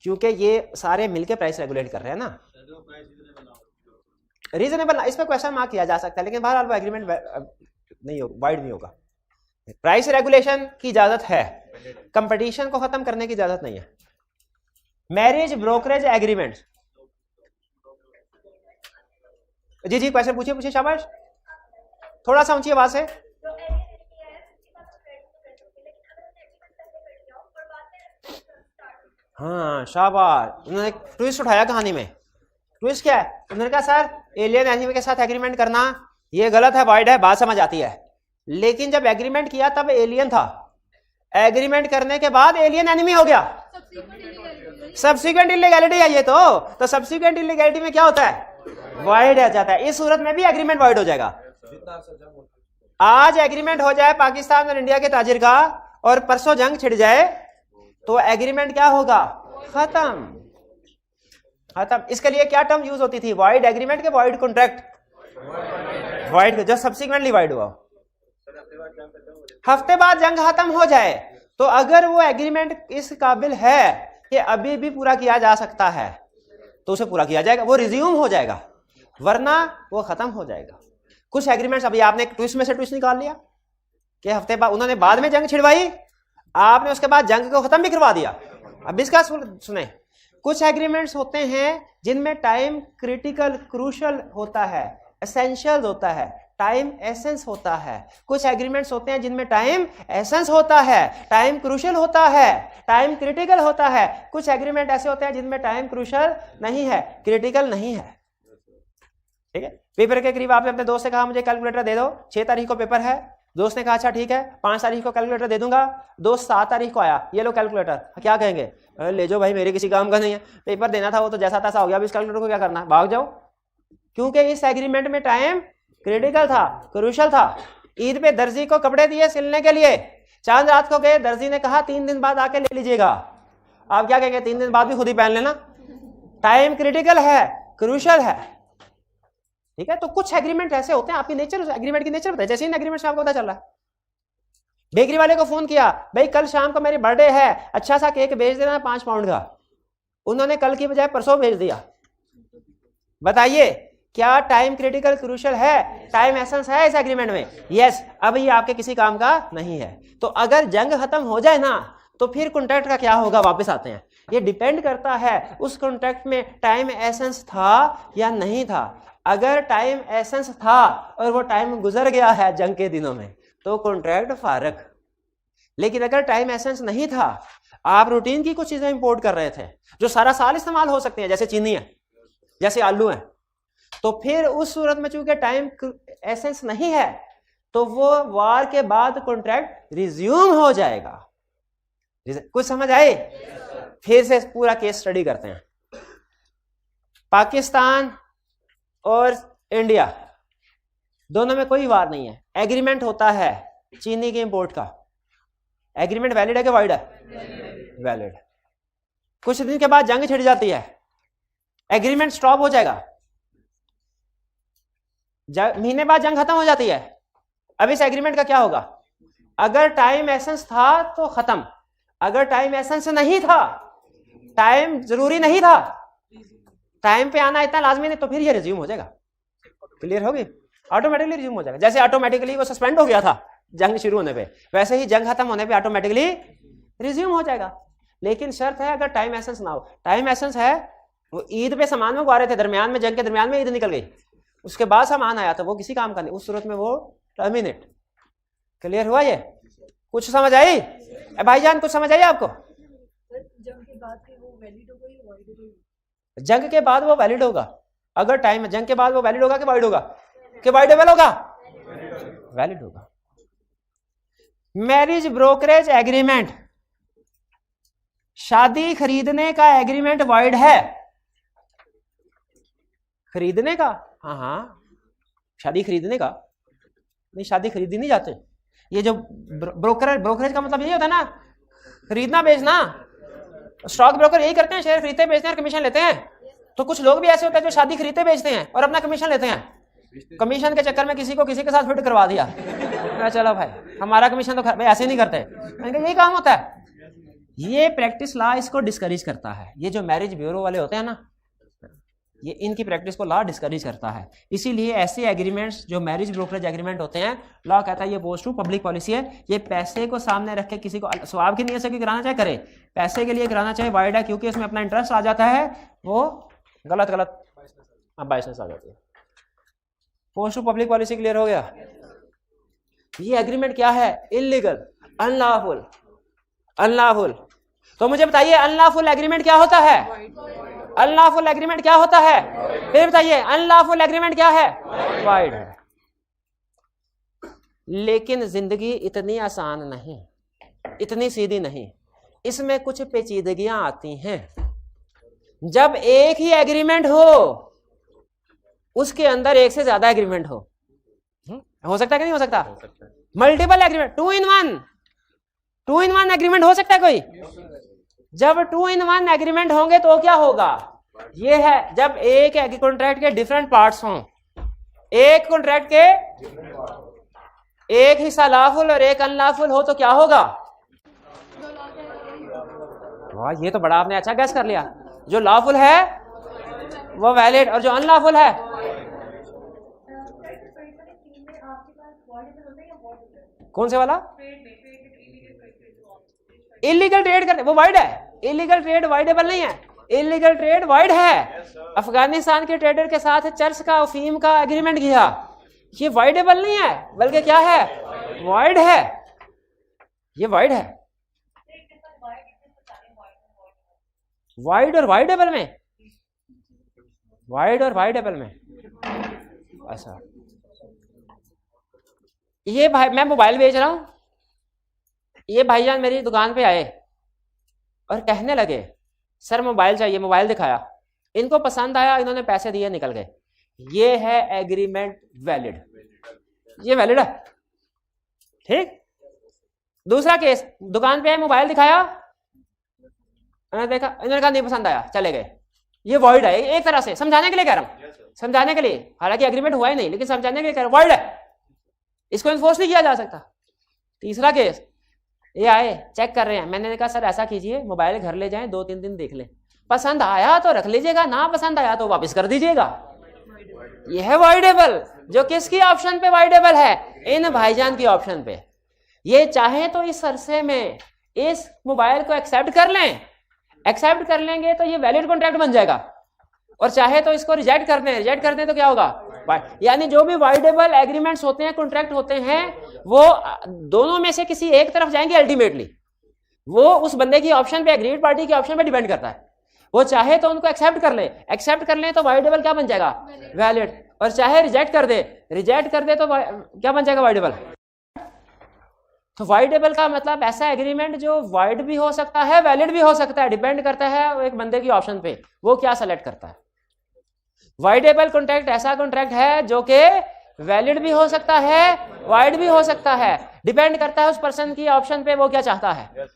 क्योंकि ये सारे मिलकर प्राइस रेगुलेट कर रहे हैं ना। रीजनेबल, इस पर क्वेश्चन मार्क किया जा सकता है, लेकिन बहरहाल वो एग्रीमेंट नहीं होगा, वाइड नहीं होगा। प्राइस रेगुलेशन की इजाजत है, कंपटीशन को खत्म करने की इजाजत नहीं है। मैरिज ब्रोकरेज एग्रीमेंट, जी क्वेश्चन पूछिए, शाबाश, थोड़ा सा ऊंची आवाज से। हाँ शाबाश, उन्होंने ट्विस्ट उठाया कहानी में। ट्विस्ट क्या है? उन्होंने कहा सर एलियन एनिमी के साथ एग्रीमेंट करना ये गलत है, वाइड है, बात समझ आती है। लेकिन जब एग्रीमेंट किया तब एलियन था, एग्रीमेंट करने के बाद एलियन एनिमी हो गया। सब्सिक्वेंट इलीगैलिटी है ये तो सब्सिक्वेंट इलीगैलिटी में क्या होता है, वाइड आ जाता है। इस सूरत में भी एग्रीमेंट वाइड हो जाएगा। आज एग्रीमेंट हो जाए पाकिस्तान और इंडिया के ताजिर का, और परसों जंग छिड़ जाए, तो एग्रीमेंट क्या होगा, खत्म। इसके लिए क्या टर्म यूज होती थी, वाइड एग्रीमेंट के वाइड कॉन्ट्रैक्ट, वाइड जो सब्सिक्वेंटली वाइड हुआ। हफ्ते बाद जंग खत्म हो जाए तो अगर वो एग्रीमेंट इस काबिल है कि अभी भी पूरा किया जा सकता है तो उसे पूरा किया जाएगा, वो रिज्यूम हो जाएगा, वरना वो खत्म हो जाएगा। कुछ एग्रीमेंट्स, अभी आपने एक ट्विस्ट में से ट्विस्ट निकाल लिया कि हफ्ते बाद उन्होंने बाद में जंग छिड़वाई, आपने उसके बाद जंग को खत्म भी करवा दिया। अब इसका सुने, कुछ एग्रीमेंट्स होते हैं जिनमें टाइम क्रिटिकल क्रूशल होता है, एसेंशियल्स होता है, टाइम एसेंस होता है। कुछ एग्रीमेंट्स होते हैं जिनमें टाइम एसेंस होता है, टाइम क्रूशियल होता है, टाइम क्रिटिकल होता है। कुछ एग्रीमेंट ऐसे होते हैं जिनमें टाइम क्रूशियल नहीं है, क्रिटिकल नहीं है। ठीक है, पेपर के करीब आपने अपने दोस्त से कहा मुझे कैलकुलेटर दे दो, 6 तारीख को पेपर है। दोस्त ने कहा अच्छा ठीक है 5 तारीख को कैलकुलेटर दे दूंगा। दोस्त 7 तारीख को आया, ये लो कैलकुलेटर, क्या कहेंगे? ले जाओ भाई, मेरे किसी काम का नहीं है, पेपर देना था वो तो जैसा तैसा हो गया, अब इस कैलकुलेटर को क्या करना है, भाग जाओ। क्योंकि इस एग्रीमेंट में टाइम क्रिटिकल था, क्रूशियल था। ईद पे दर्जी को कपड़े दिए सिलने के लिए, चांद रात को गए, दर्जी ने कहा 3 दिन बाद आके ले लीजिएगा। आप क्या कहेंगे? 3 दिन बाद भी खुद ही पहन लेना। टाइम क्रिटिकल है, क्रूशियल है। ठीक है, तो कुछ एग्रीमेंट ऐसे होते हैं, आपकी नेचर, एग्रीमेंट की नेचर बताए। जैसे इन एग्रीमेंट से आपको पता चल रहा है। बेकरी वाले को फोन किया, भाई कल शाम को मेरी बर्थडे है, अच्छा सा केक भेज देना 5 पाउंड का। उन्होंने कल की बजाय परसों भेज दिया। बताइए क्या टाइम क्रिटिकल क्रूशियल है, टाइम एसेंस है इस एग्रीमेंट में? यस। अब ये आपके किसी काम का नहीं है। तो अगर जंग खत्म हो जाए ना, तो फिर कॉन्ट्रैक्ट का क्या होगा? वापस आते हैं, ये डिपेंड करता है उस कॉन्ट्रैक्ट में टाइम एसेंस था या नहीं था। अगर टाइम एसेंस था और वो टाइम गुजर गया है जंग के दिनों में, तो कॉन्ट्रैक्ट फारग। लेकिन अगर टाइम एसेंस नहीं था, आप रूटीन की कुछ चीजें इंपोर्ट कर रहे थे जो सारा साल इस्तेमाल हो सकती हैं, जैसे चीनी है, जैसे आलू है, तो फिर उस सूरत में चूंकि टाइम एसेंस नहीं है, तो वो वार के बाद कॉन्ट्रैक्ट रिज्यूम हो जाएगा। कुछ समझ आए? फिर से पूरा केस स्टडी करते हैं। पाकिस्तान और इंडिया दोनों में कोई वार नहीं है, एग्रीमेंट होता है चीनी के इंपोर्ट का। एग्रीमेंट वैलिड है कि वाइड है? वैलिड। कुछ दिन के बाद जंग छिड़ जाती है, एग्रीमेंट स्टॉप हो जाएगा। महीने बाद जंग खत्म हो जाती है। अब इस एग्रीमेंट का क्या होगा? अगर टाइम एसेंस था तो खत्म, अगर टाइम एसेंस नहीं था, टाइम जरूरी नहीं था, टाइम पे आना इतना लाजमी नहीं, तो फिर ये रिज्यूम हो जाएगा। क्लियर होगी? ऑटोमेटिकली रिज्यूम हो जाएगा। जैसे ऑटोमेटिकली वो सस्पेंड हो गया था जंग शुरू होने पे, वैसे ही जंग खत्म होने पे ऑटोमेटिकली रिज्यूम हो जाएगा। लेकिन शर्त है अगर टाइम एसेंस ना हो। टाइम एसेंस है, वो ईद पे सामान मंगवा रहे थे, दरमियान में जंग के दरमियान में ईद निकल गई, उसके बाद सामान आया तो वो किसी काम का नहीं, उस सूरत में वो टर्मिनेट। क्लियर हुआ? ये कुछ समझ आई भाईजान? कुछ समझ आई आपको? जंग के बाद वो वैलिड होगा या वाइड होगा? जंग के बाद वो वैलिड होगा। अगर टाइम जंग के बाद वो वैलिड होगा कि वाइड होगा? कि वाइडेबल होगा? वैलिड होगा। मैरिज ब्रोकरेज एग्रीमेंट, शादी खरीदने का एग्रीमेंट वाइड है। खरीदने का? हाँ, शादी खरीदने का नहीं, शादी खरीदी नहीं जाते। ये जो ब्रोकरेज का मतलब यही होता है ना, खरीदना बेचना। स्टॉक ब्रोकर यही करते हैं, शेयर खरीदते बेचते हैं और कमीशन लेते हैं। तो कुछ लोग भी ऐसे होते हैं जो शादी खरीदते बेचते हैं और अपना कमीशन लेते हैं। कमीशन के चक्कर में किसी को किसी के साथ फिट करवा दिया, चलो भाई हमारा कमीशन तो भाई ऐसे नहीं करते, यही काम होता है। ये प्रैक्टिस लॉ इसको डिस्करेज करता है। ये जो मैरिज ब्यूरो वाले होते हैं ना, ये इनकी प्रैक्टिस को लॉ डिस्करेज करता है। इसीलिए ऐसे एग्रीमेंट्स जो मैरिज ब्रोकरेज एग्रीमेंट होते हैं, लॉ कहता है ये अपोज टू पब्लिक पॉलिसी है। ये पैसे को सामने रख के किसी को स्वाब की नीयत से कराना चाहे करे, पैसे के लिए कराना चाहे वाइड है, क्योंकि इसमें अपना इंटरेस्ट आ जाता है, वो गलत बाइसनेस आ जाती है। Oppose to public policy clear हो गया? ये एग्रीमेंट क्या है? Illegal, unlawful. अनलॉफुल। तो मुझे बताइए अनलॉफुल एग्रीमेंट क्या होता है? अनलॉफुल एग्रीमेंट क्या होता है? फिर बताइए अनलॉफुल एग्रीमेंट क्या है? वाइड है। लेकिन जिंदगी इतनी आसान नहीं, इतनी सीधी नहीं, इसमें कुछ पेचीदगियां आती हैं। जब एक ही एग्रीमेंट हो, उसके अंदर एक से ज्यादा एग्रीमेंट हो सकता है कि नहीं हो सकता? Multiple agreement, 2 in 1, 2 in 1 agreement हो सकता है कोई? जब 2 in 1 एग्रीमेंट होंगे तो क्या होगा? ये है जब एक कॉन्ट्रैक्ट के डिफरेंट पार्ट्स हों, एक कॉन्ट्रैक्ट के एक हिस्सा लॉफुल और एक अनलॉफुल हो तो क्या होगा? वाह, ये तो बड़ा आपने अच्छा गैस कर लिया। जो लॉफुल है वो वैलिड और जो अनलॉफुल है कौन से वाला? इलीगल ट्रेड करते, वो वाइड है। इलीगल ट्रेड वाइडेबल नहीं है। इलीगल ट्रेड वाइड है। अफगानिस्तान के ट्रेडर के साथ चर्च का अफीम का एग्रीमेंट किया, ये वाइडेबल नहीं है बल्कि क्या है, वाइड है, ये वाइड है। वाइड और वाइडेबल में, वाइड और वाइडेबल में ऐसा। ये भाई मैं मोबाइल बेच रहा हूं, ये भाईजान मेरी दुकान पे आए और कहने लगे सर मोबाइल चाहिए, मोबाइल दिखाया, इनको पसंद आया, इन्होंने पैसे दिए, निकल गए। ये है एग्रीमेंट वैलिड, ये वैलिड है, ठीक। दूसरा केस, दुकान पे आए, मोबाइल दिखाया, इन्होंने देखा, इन्होंने कहा नहीं पसंद आया, चले गए। ये वॉइड है, एक तरह से समझाने के लिए कह रहा हूं, समझाने के लिए, हालांकि एग्रीमेंट हुआ ही नहीं, लेकिन समझाने के लिए कह रहा हूं, वॉइड है, इसको इन्फोर्स नहीं किया जा सकता। तीसरा केस, ये आए चेक कर रहे हैं, मैंने कहा सर ऐसा कीजिए मोबाइल घर ले जाएं, 2-3 दिन देख लें, पसंद आया तो रख लीजिएगा, ना पसंद आया तो वापस कर दीजिएगा। यह है वाइडेबल, जो किसकी ऑप्शन पे वाइडेबल है, इन भाईजान की ऑप्शन पे। ये चाहे तो इस अरसे में इस मोबाइल को एक्सेप्ट कर लें, एक्सेप्ट कर लेंगे तो ये वैलिड कॉन्ट्रैक्ट बन जाएगा, और चाहे तो इसको रिजेक्ट कर दें, रिजेक्ट कर दें तो क्या होगा, यानी जो भी वाइडेबल एग्रीमेंट्स होते हैं, कॉन्ट्रैक्ट होते हैं, वो दोनों में से किसी एक तरफ जाएंगे अल्टीमेटली। वो उस बंदे की ऑप्शन पे, एग्रीड पार्टी की ऑप्शन पे डिपेंड करता है। वो चाहे तो उनको एक्सेप्ट कर ले, एक्सेप्ट कर ले तो वाइडेबल क्या बन जाएगा, वैलिड, और चाहे रिजेक्ट कर दे, रिजेक्ट कर दे तो क्या बन जाएगा, वाइडेबल। तो वाइडेबल का मतलब ऐसा एग्रीमेंट जो वाइड भी हो सकता है, वैलिड भी हो सकता है, डिपेंड करता है एक बंदे की ऑप्शन पे, वो क्या सेलेक्ट करता है। वाइडेबल कॉन्ट्रैक्ट ऐसा कॉन्ट्रैक्ट है जो कि वैलिड भी हो सकता है, वाइड भी हो सकता है, डिपेंड करता है उस पर्सन की ऑप्शन पे, वो क्या चाहता है।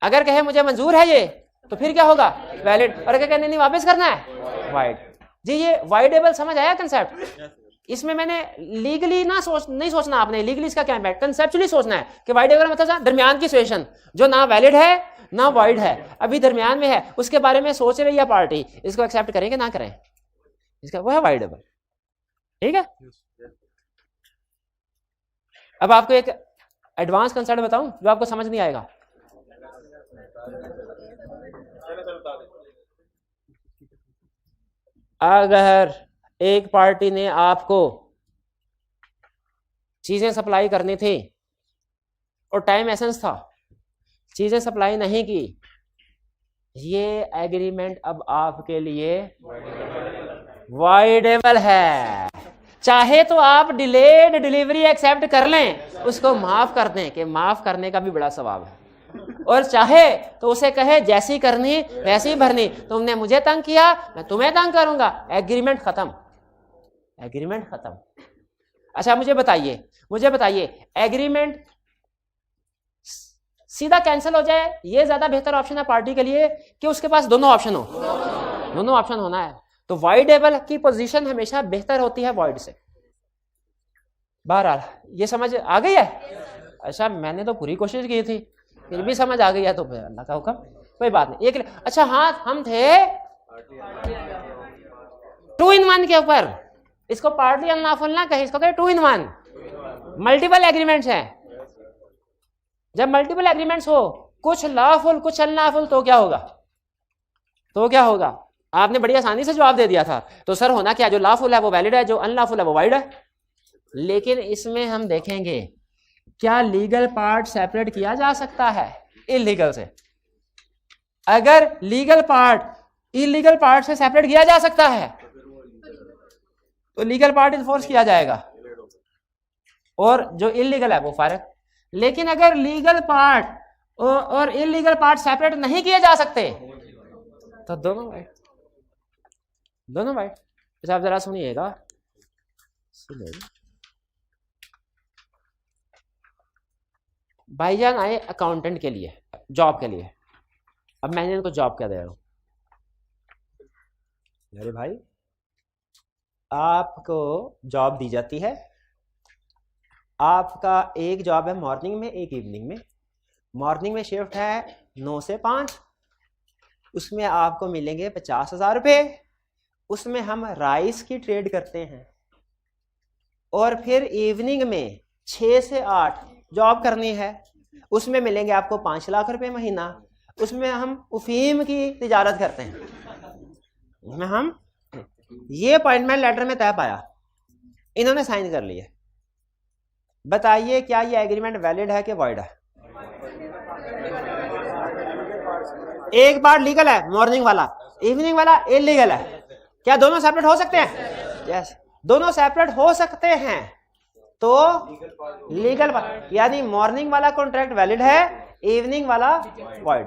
अगर कहे मुझे मंजूर है ये, तो फिर क्या होगा, वैलिड, और अगर कहने नहीं वापस करना है, वाइड। जी ये वाइडेबल समझ आया कंसेप्ट। इसमें मैंने लीगली नहीं सोचना आपने, लीगली इसका क्या इम्पैक्ट, कंसेप्चुअली सोचना है कि वाइडेबल मतलब दरमियान की सिचुएशन जो ना वैलिड है ना वाइड है, अभी दरमियान में है, उसके बारे में सोच रही है पार्टी, इसको एक्सेप्ट करेंगे ना करें, इसका वो है वाइडेबल, ठीक है। अब आपको एक एडवांस कंसेप्ट बताऊं जो आपको समझ नहीं आएगा। अगर एक पार्टी ने आपको चीजें सप्लाई करनी थी और टाइम एसेंस था, चीजें सप्लाई नहीं की, ये एग्रीमेंट अब आपके लिए वाइडेबल है। चाहे तो आप डिलेड डिलीवरी एक्सेप्ट कर लें, उसको माफ कर दें कि माफ करने का भी बड़ा सवाब है, और चाहे तो उसे कहे जैसी करनी वैसी भरनी, तुमने मुझे तंग किया मैं तुम्हें तंग करूंगा, एग्रीमेंट खत्म, एग्रीमेंट खत्म। अच्छा मुझे बताइए एग्रीमेंट सीधा कैंसिल हो जाए, ये ज्यादा बेहतर ऑप्शन है पार्टी के लिए कि उसके पास दोनों ऑप्शन हो, दोनों ऑप्शन होना है। तो वाइडेबल की पोजीशन हमेशा बेहतर होती है वाइड से। बहरहाल ये समझ आ गई है। अच्छा मैंने तो पूरी कोशिश की थी, फिर भी समझ आ गई है तो फिर अल्लाह का हुक्म, कोई बात नहीं। एक अच्छा हाँ, हम थे 2 in 1 के ऊपर, इसको पार्टी अनलॉफुल ना कहे, इसको कहे 2 in 1। मल्टीपल एग्रीमेंट्स हैं, जब मल्टीपल एग्रीमेंट्स हो, कुछ लॉफुल कुछ अनलॉफुल, तो क्या होगा, तो क्या होगा। आपने बड़ी आसानी से जवाब दे दिया था। तो सर होना क्या, जो लॉफुल है वो वैलिड है, जो अनलॉफुल है वो वाइड है। लेकिन इसमें हम देखेंगे क्या लीगल पार्ट सेपरेट किया जा सकता है इलीगल से। अगर लीगल पार्ट इलीगल पार्ट से सेपरेट किया जा सकता है तो लीगल पार्ट इन्फोर्स किया जाएगा, और जो इलीगल है वो फारग। लेकिन अगर लीगल पार्ट और इलीगल पार्ट सेपरेट नहीं किए जा सकते तो दोनों वाइड, दोनों वाइड। अच्छा आप जरा सुनिएगा, भाईजान आए अकाउंटेंट के लिए, जॉब के लिए। अब मैंने इनको जॉब क्या दे रहा हूं, अरे भाई आपको जॉब दी जाती है, आपका एक जॉब है मॉर्निंग में, एक इवनिंग में। मॉर्निंग में शिफ्ट है 9 से 5, उसमें आपको मिलेंगे 50,000 रुपये। उसमें हम राइस की ट्रेड करते हैं, और फिर इवनिंग में 6 से 8 जॉब करनी है, उसमें मिलेंगे आपको 5 लाख रुपए महीना। उसमें हम अफीम की तिजारत करते हैं, उसमें हम ये अपॉइंटमेंट लेटर में तय पाया, इन्होंने साइन कर लिए, बताइए क्या ये एग्रीमेंट वैलिड है कि वॉइड है? एक बार लीगल है मॉर्निंग वाला, इवनिंग वाला इलीगल है, क्या दोनों सेपरेट हो सकते हैं? यस, दोनों सेपरेट हो सकते हैं। तो लीगल यानी मॉर्निंग वाला कॉन्ट्रैक्ट वैलिड है, इवनिंग वाला वॉइड।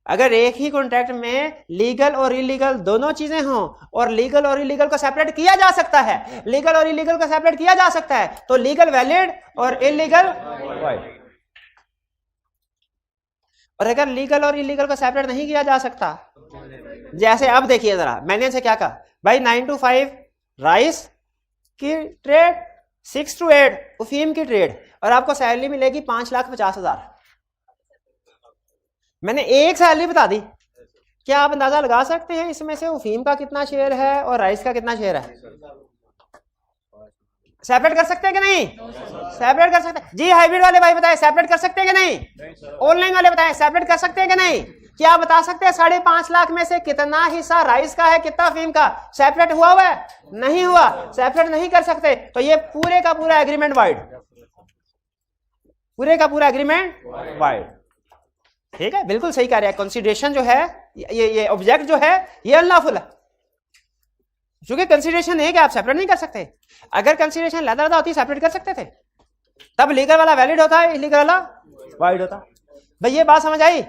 अगर एक ही कॉन्ट्रैक्ट में लीगल और इलीगल दोनों चीजें हों और लीगल और इलीगल को सेपरेट किया जा सकता है, लीगल और इलीगल को सेपरेट किया जा सकता है, तो लीगल वैलिड और इलीगल वॉइड। और अगर लीगल और इलीगल को सेपरेट नहीं किया जा सकता, जैसे अब देखिए जरा, मैंने इनसे क्या कहा भाई 9 to 5 राइस की ट्रेड, 6 to 8 अफीम की ट्रेड, और आपको सैलरी मिलेगी 5,50,000। मैंने एक सैलरी बता दी, क्या आप अंदाजा लगा सकते हैं इसमें से अफीम का कितना शेयर है और राइस का कितना शेयर है? सेपरेट कर सकते हैं कि नहीं? सेपरेट कर सकते हैं जी। हाइब्रिड वाले भाई बताएं सेपरेट कर सकते हैं कि नहीं? ऑनलाइन वाले बताएं सेपरेट कर सकते हैं कि नहीं? क्या बता सकते हैं 5.5 लाख में से कितना हिस्सा राइस का है, कितना अफीम का? सेपरेट हुआ है? नहीं हुआ, सेपरेट नहीं कर सकते, तो ये पूरे का पूरा एग्रीमेंट वाइड, पूरे का पूरा एग्रीमेंट वाइड। ठीक है, बिल्कुल सही कह रहे हैं। कंसीडरेशन जो है, ये ऑब्जेक्ट जो है ये अनलॉफुल है, क्योंकि कंसीडरेशन है कि आप सेपरेट नहीं कर सकते। अगर कंसीडरेशन लैदा होती सेपरेट कर सकते थे, तब लीगल वाला वैलिड होता है, इलीगल वाला वाइड होता। भाई ये बात समझ आई?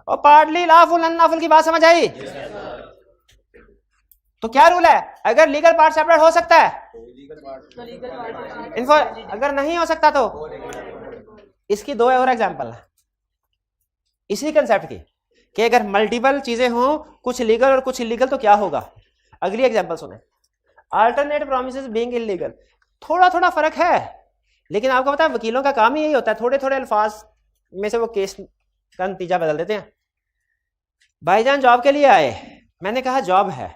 और पार्टली लॉफुल अनलॉफुल की बात समझ आई? तो क्या रूल है? अगर लीगल पार्ट सेपरेट हो सकता है, अगर नहीं हो सकता तो इसकी 2 और एग्जांपल है इसी कंसेप्ट की, कि अगर मल्टीपल चीजें हों, कुछ लीगल और कुछ इलीगल, तो क्या होगा। अगली एग्जांपल सुने, अल्टरनेट प्रॉमिसेस बीइंग इलीगल। थोड़ा थोड़ा फर्क है, लेकिन आपको पता है वकीलों का काम ही यही होता है, थोड़े थोड़े अल्फाज में से वो केस का नतीजा बदल देते हैं। भाईजान जॉब के लिए आए, मैंने कहा जॉब है,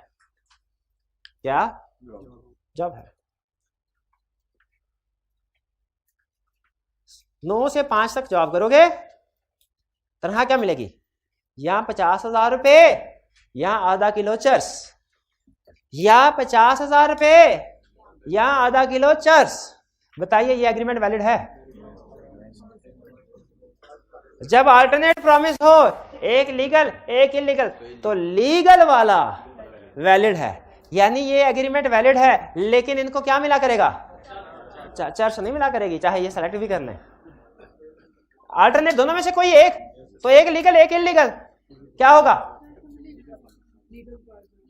क्या जॉब है? 9 से 5 तक जॉब करोगे, तनख्वाह क्या मिलेगी? या 50,000 रुपए, या आधा किलो चर्स, या 50,000 रुपए, या आधा किलो चर्स। बताइए ये एग्रीमेंट वैलिड है? जब अल्टरनेट प्रॉमिस हो, एक लीगल एक इलीगल, तो लीगल वाला वैलिड है, यानी ये एग्रीमेंट वैलिड है। लेकिन इनको क्या मिला करेगा? चर्च नहीं मिला करेगी, चाहे ये सेलेक्ट भी कर लें। अल्टरनेट दोनों में से कोई एक, तो एक लीगल एक इलीगल, क्या होगा?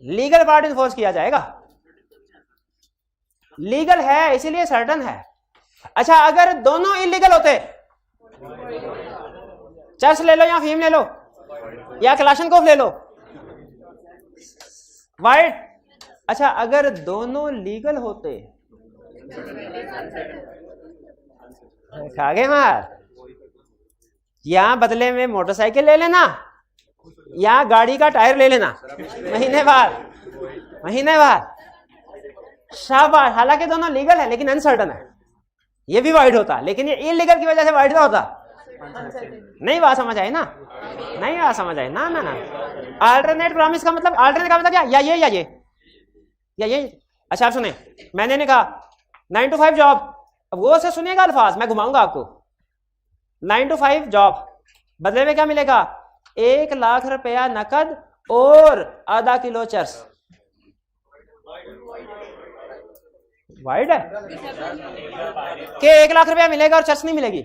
लीगल पार्ट इन्फोर्स किया जाएगा। लीगल है इसीलिए सर्टन है। अच्छा, अगर दोनों इलीगल होते, चर्च ले लो या फीम ले लो या क्लाशनकोफ ले लो, वाइड। अच्छा, अगर दोनों लीगल होते, खागे मार, या बदले में मोटरसाइकिल ले लेना या गाड़ी का टायर ले लेना महीने बाद, शाबाश। हालांकि दोनों लीगल है लेकिन अनसर्टन है, ये भी वाइड होता, लेकिन ये इलीगल की वजह से वाइड होता। नहीं बात समझ आई ना? नहीं बात समझ आई ना? ना अल्टरनेट प्रॉमिस का मतलब, अल्टरनेट का मतलब क्या? या ये या ये या ये। अच्छा आप सुने, मैंने ने कहा 9 to 5 जॉब, अब वो से सुनिएगा अल्फाज, मैं घुमाऊंगा आपको। 9 to 5 जॉब, बदले में क्या मिलेगा? 1 लाख रुपया नकद और आधा किलो चर्स। वाइड है कि 1 लाख रुपया मिलेगा और चर्च नहीं मिलेगी?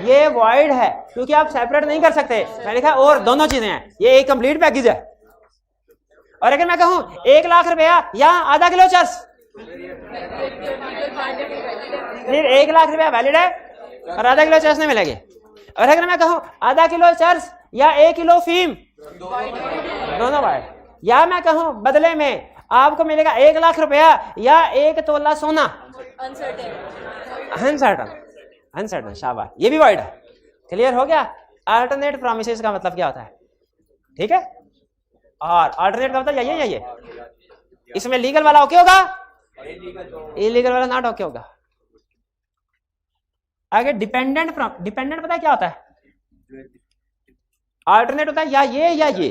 ये वाइड है, क्योंकि आप सेपरेट नहीं कर सकते। मैंने कहा और दोनों चीजें हैं, ये एक कंप्लीट पैकेज है। और अगर मैं कहूं 1 लाख रुपया या आधा किलो चर्स, फिर 1 लाख रुपया वैलिड है और आधा किलो चर्स नहीं मिलेगी। और अगर मैं कहूं आधा किलो चर्स या 1 किलो फीम, दोनों वाइड। या मैं कहूं बदले में आपको मिलेगा 1 लाख रुपया या 1 तोला सोना, अनसर्टन, शाबाश, ये भी वाइड है। क्लियर हो गया? अल्टरनेट प्रॉमिसेस का मतलब क्या होता है? ठीक है, और अल्टरनेट का मतलब ये इसमें लीगल वाला ओके होगा, इलीगल वाला नॉट ओके होगा। आगे डिपेंडेंट पता है क्या होता है? अल्टरनेट होता है या ये।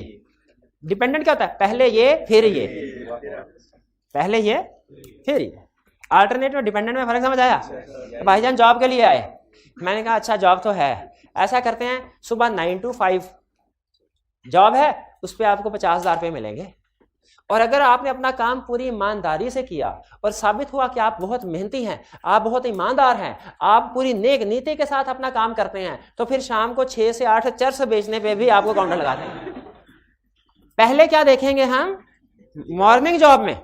डिपेंडेंट क्या होता है? पहले ये फिर ये, पहले ये फिर ये। अल्टरनेट और डिपेंडेंट में फर्क समझ आया? तो भाईजान जॉब के लिए आए, मैंने कहा अच्छा जॉब तो है, ऐसा करते हैं सुबह 9 to 5 जॉब है, उस पर आपको 50,000 रुपये मिलेंगे। और अगर आपने अपना काम पूरी ईमानदारी से किया और साबित हुआ कि आप बहुत मेहनती हैं, आप बहुत ईमानदार हैं, आप पूरी नेक नीति के साथ अपना काम करते हैं, तो फिर शाम को 6 से 8 चर्स बेचने पे भी आपको काउंटर लगाते हैं। पहले क्या देखेंगे हम? मॉर्निंग जॉब में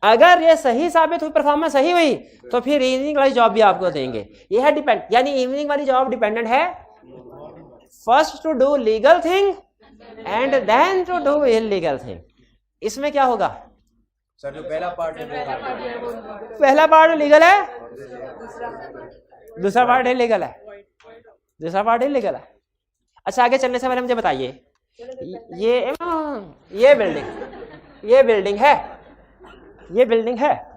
अगर ये सही साबित हुई, परफॉर्मेंस सही हुई, तो फिर इवनिंग वाली जॉब भी आपको देंगे। ये है डिपेंड, यानी इवनिंग वाली जॉब डिपेंडेंट है first to do legal thing and then to do illegal thing. इसमें क्या होगा सर? जो पहला पार्ट पहला पार्ट लीगल है, दूसरा पार्ट इलीगल है, दूसरा पार्ट इलीगल है। अच्छा आगे चलने से पहले मुझे बताइए, ये बिल्डिंग है,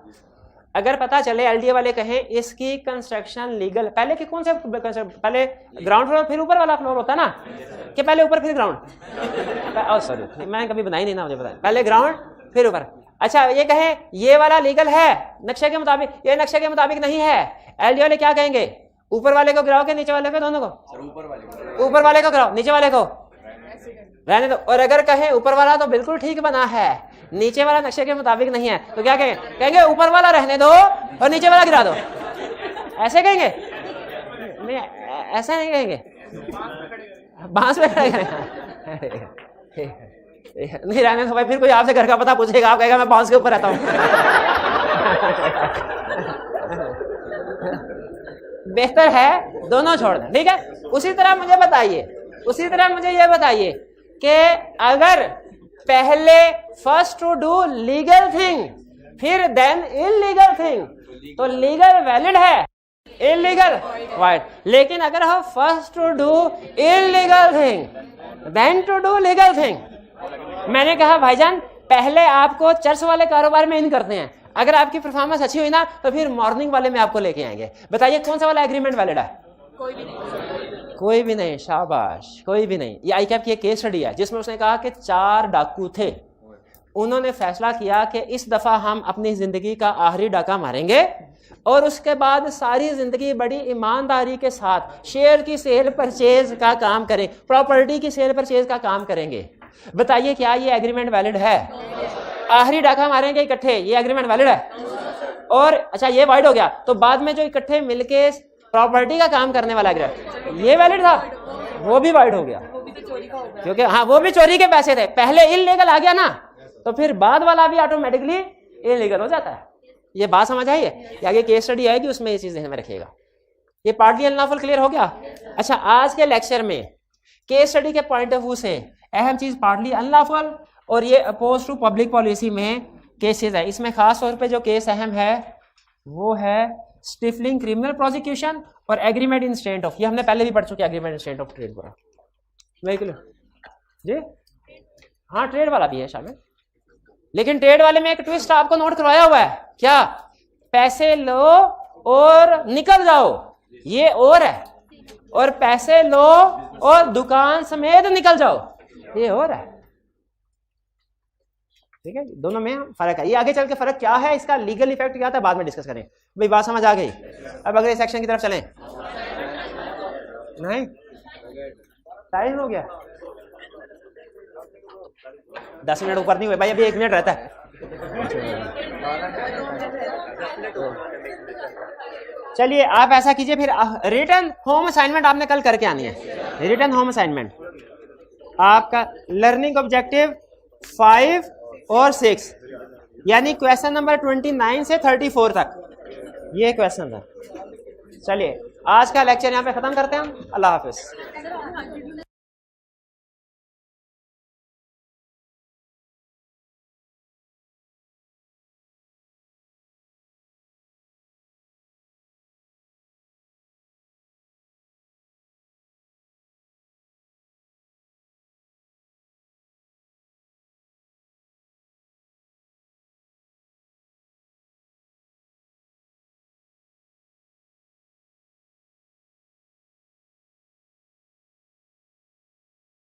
अगर पता चले एलडीए वाले कहें इसकी कंस्ट्रक्शन लीगल, पहले की कौन से, पहले ग्राउंड फ्लोर फिर ऊपर वाला फ्लोर होता है ना, कि पहले ऊपर फिर ग्राउंड? सॉरी मैंने कभी बनाई नहीं ना, मुझे बताया पहले ग्राउंड फिर ऊपर। अच्छा ये कहें ये वाला लीगल है नक्शे के मुताबिक, ये नक्शे के मुताबिक नहीं है, एलडीए वाले क्या कहेंगे? ऊपर वाले को गिराओ के नीचे वाले को, दोनों को? ऊपर वाले को गिराओ, नीचे वाले को रहने दो। और अगर कहें ऊपर वाला तो बिल्कुल ठीक बना है, नीचे वाला नक्शे के मुताबिक नहीं है, तो क्या कहेंगे ऊपर वाला रहने दो और नीचे वाला गिरा दो। ऐसे कहेंगे? नहीं ऐसा नहीं कहेंगे, बांस पे खड़े नहीं रहने दो भाई, फिर कोई आपसे घर का पता पूछेगा, आप कहेगा मैं बांस के ऊपर रहता हूँ। बेहतर है दोनों छोड़ दें, ठीक है। उसी तरह मुझे ये बताइए कि अगर पहले first to do legal thing फिर देन इलीगल थिंग, तो लीगल वैलिड है, इलीगल वाइड। लेकिन अगर हम first to do illegal thing then to do legal thing, मैंने कहा भाईजान पहले आपको चर्च वाले कारोबार में इन करते हैं, अगर आपकी परफॉर्मेंस अच्छी हुई ना तो फिर मॉर्निंग वाले में आपको लेके आएंगे। बताइए कौन सा वाला एग्रीमेंट वैलिड है? कोई भी नहीं, शाबाश, कोई भी नहीं। ये आईकैप की एक केस स्टडी है जिसमें उसने कहा कि 4 डाकू थे, उन्होंने फैसला किया कि इस दफा हम अपनी जिंदगी का आखिरी डाका मारेंगे और उसके बाद सारी जिंदगी बड़ी ईमानदारी के साथ शेयर की सेल परचेज का काम करें, प्रॉपर्टी की सेल परचेज का काम करेंगे। बताइए क्या ये एग्रीमेंट वैलिड है? आखिरी डाका मारेंगे इकट्ठे, ये एग्रीमेंट वैलिड है? और अच्छा ये वाइड हो गया, तो बाद में जो इकट्ठे मिलके प्रॉपर्टी का काम करने वाला एग्रीमेंट, ये वैलिड था? वो भी वाइड हो गया, क्योंकि हाँ वो भी चोरी के पैसे थे। पहले इलीगल आ गया ना, तो फिर बाद वाला भी ऑटोमेटिकली इलीगल हो जाता है। ये बात समझ आई है? आगे केस स्टडी आएगी, उसमें ये चीज ध्यान में रखिएगा। ये पार्टली अनलॉफुल क्लियर हो गया। अच्छा आज के लेक्चर में केस स्टडी के पॉइंट ऑफ व्यू से अहम चीज पार्टली अनलॉफुल और ये अपोज टू पब्लिक पॉलिसी में केसेस है। इसमें खास तौर पे जो केस अहम है वो है स्टिफलिंग क्रिमिनल प्रोसिक्यूशन और एग्रीमेंट इन स्टेट ऑफ, ये हमने पहले भी पढ़ चुके, agreement in state of trade पूरा जी। हाँ ट्रेड वाला भी है शामिल, लेकिन ट्रेड वाले में एक ट्विस्ट आपको नोट करवाया हुआ है, क्या? पैसे लो और निकल जाओ, ये और है, और पैसे लो और दुकान समेत निकल जाओ, ये और है। ठीक है, दोनों में फर्क है। ये आगे चल के फर्क क्या है, इसका लीगल इफेक्ट क्या था, बाद में डिस्कस करें। भाई बात समझ आ गई? अब अगले सेक्शन की तरफ चलें। नहीं टाइम हो गया, 10 मिनट ऊपर नहीं हुए भाई, अभी 1 मिनट रहता है। चलिए आप ऐसा कीजिए, फिर रिटर्न होम असाइनमेंट आपने कल करके आनी है। रिटर्न होम असाइनमेंट आपका लर्निंग ऑब्जेक्टिव 5 और 6, यानी क्वेश्चन नंबर 29 से 34 तक ये क्वेश्चन था। चलिए आज का लेक्चर यहाँ पे खत्म करते हैं हम। अल्लाह हाफिज।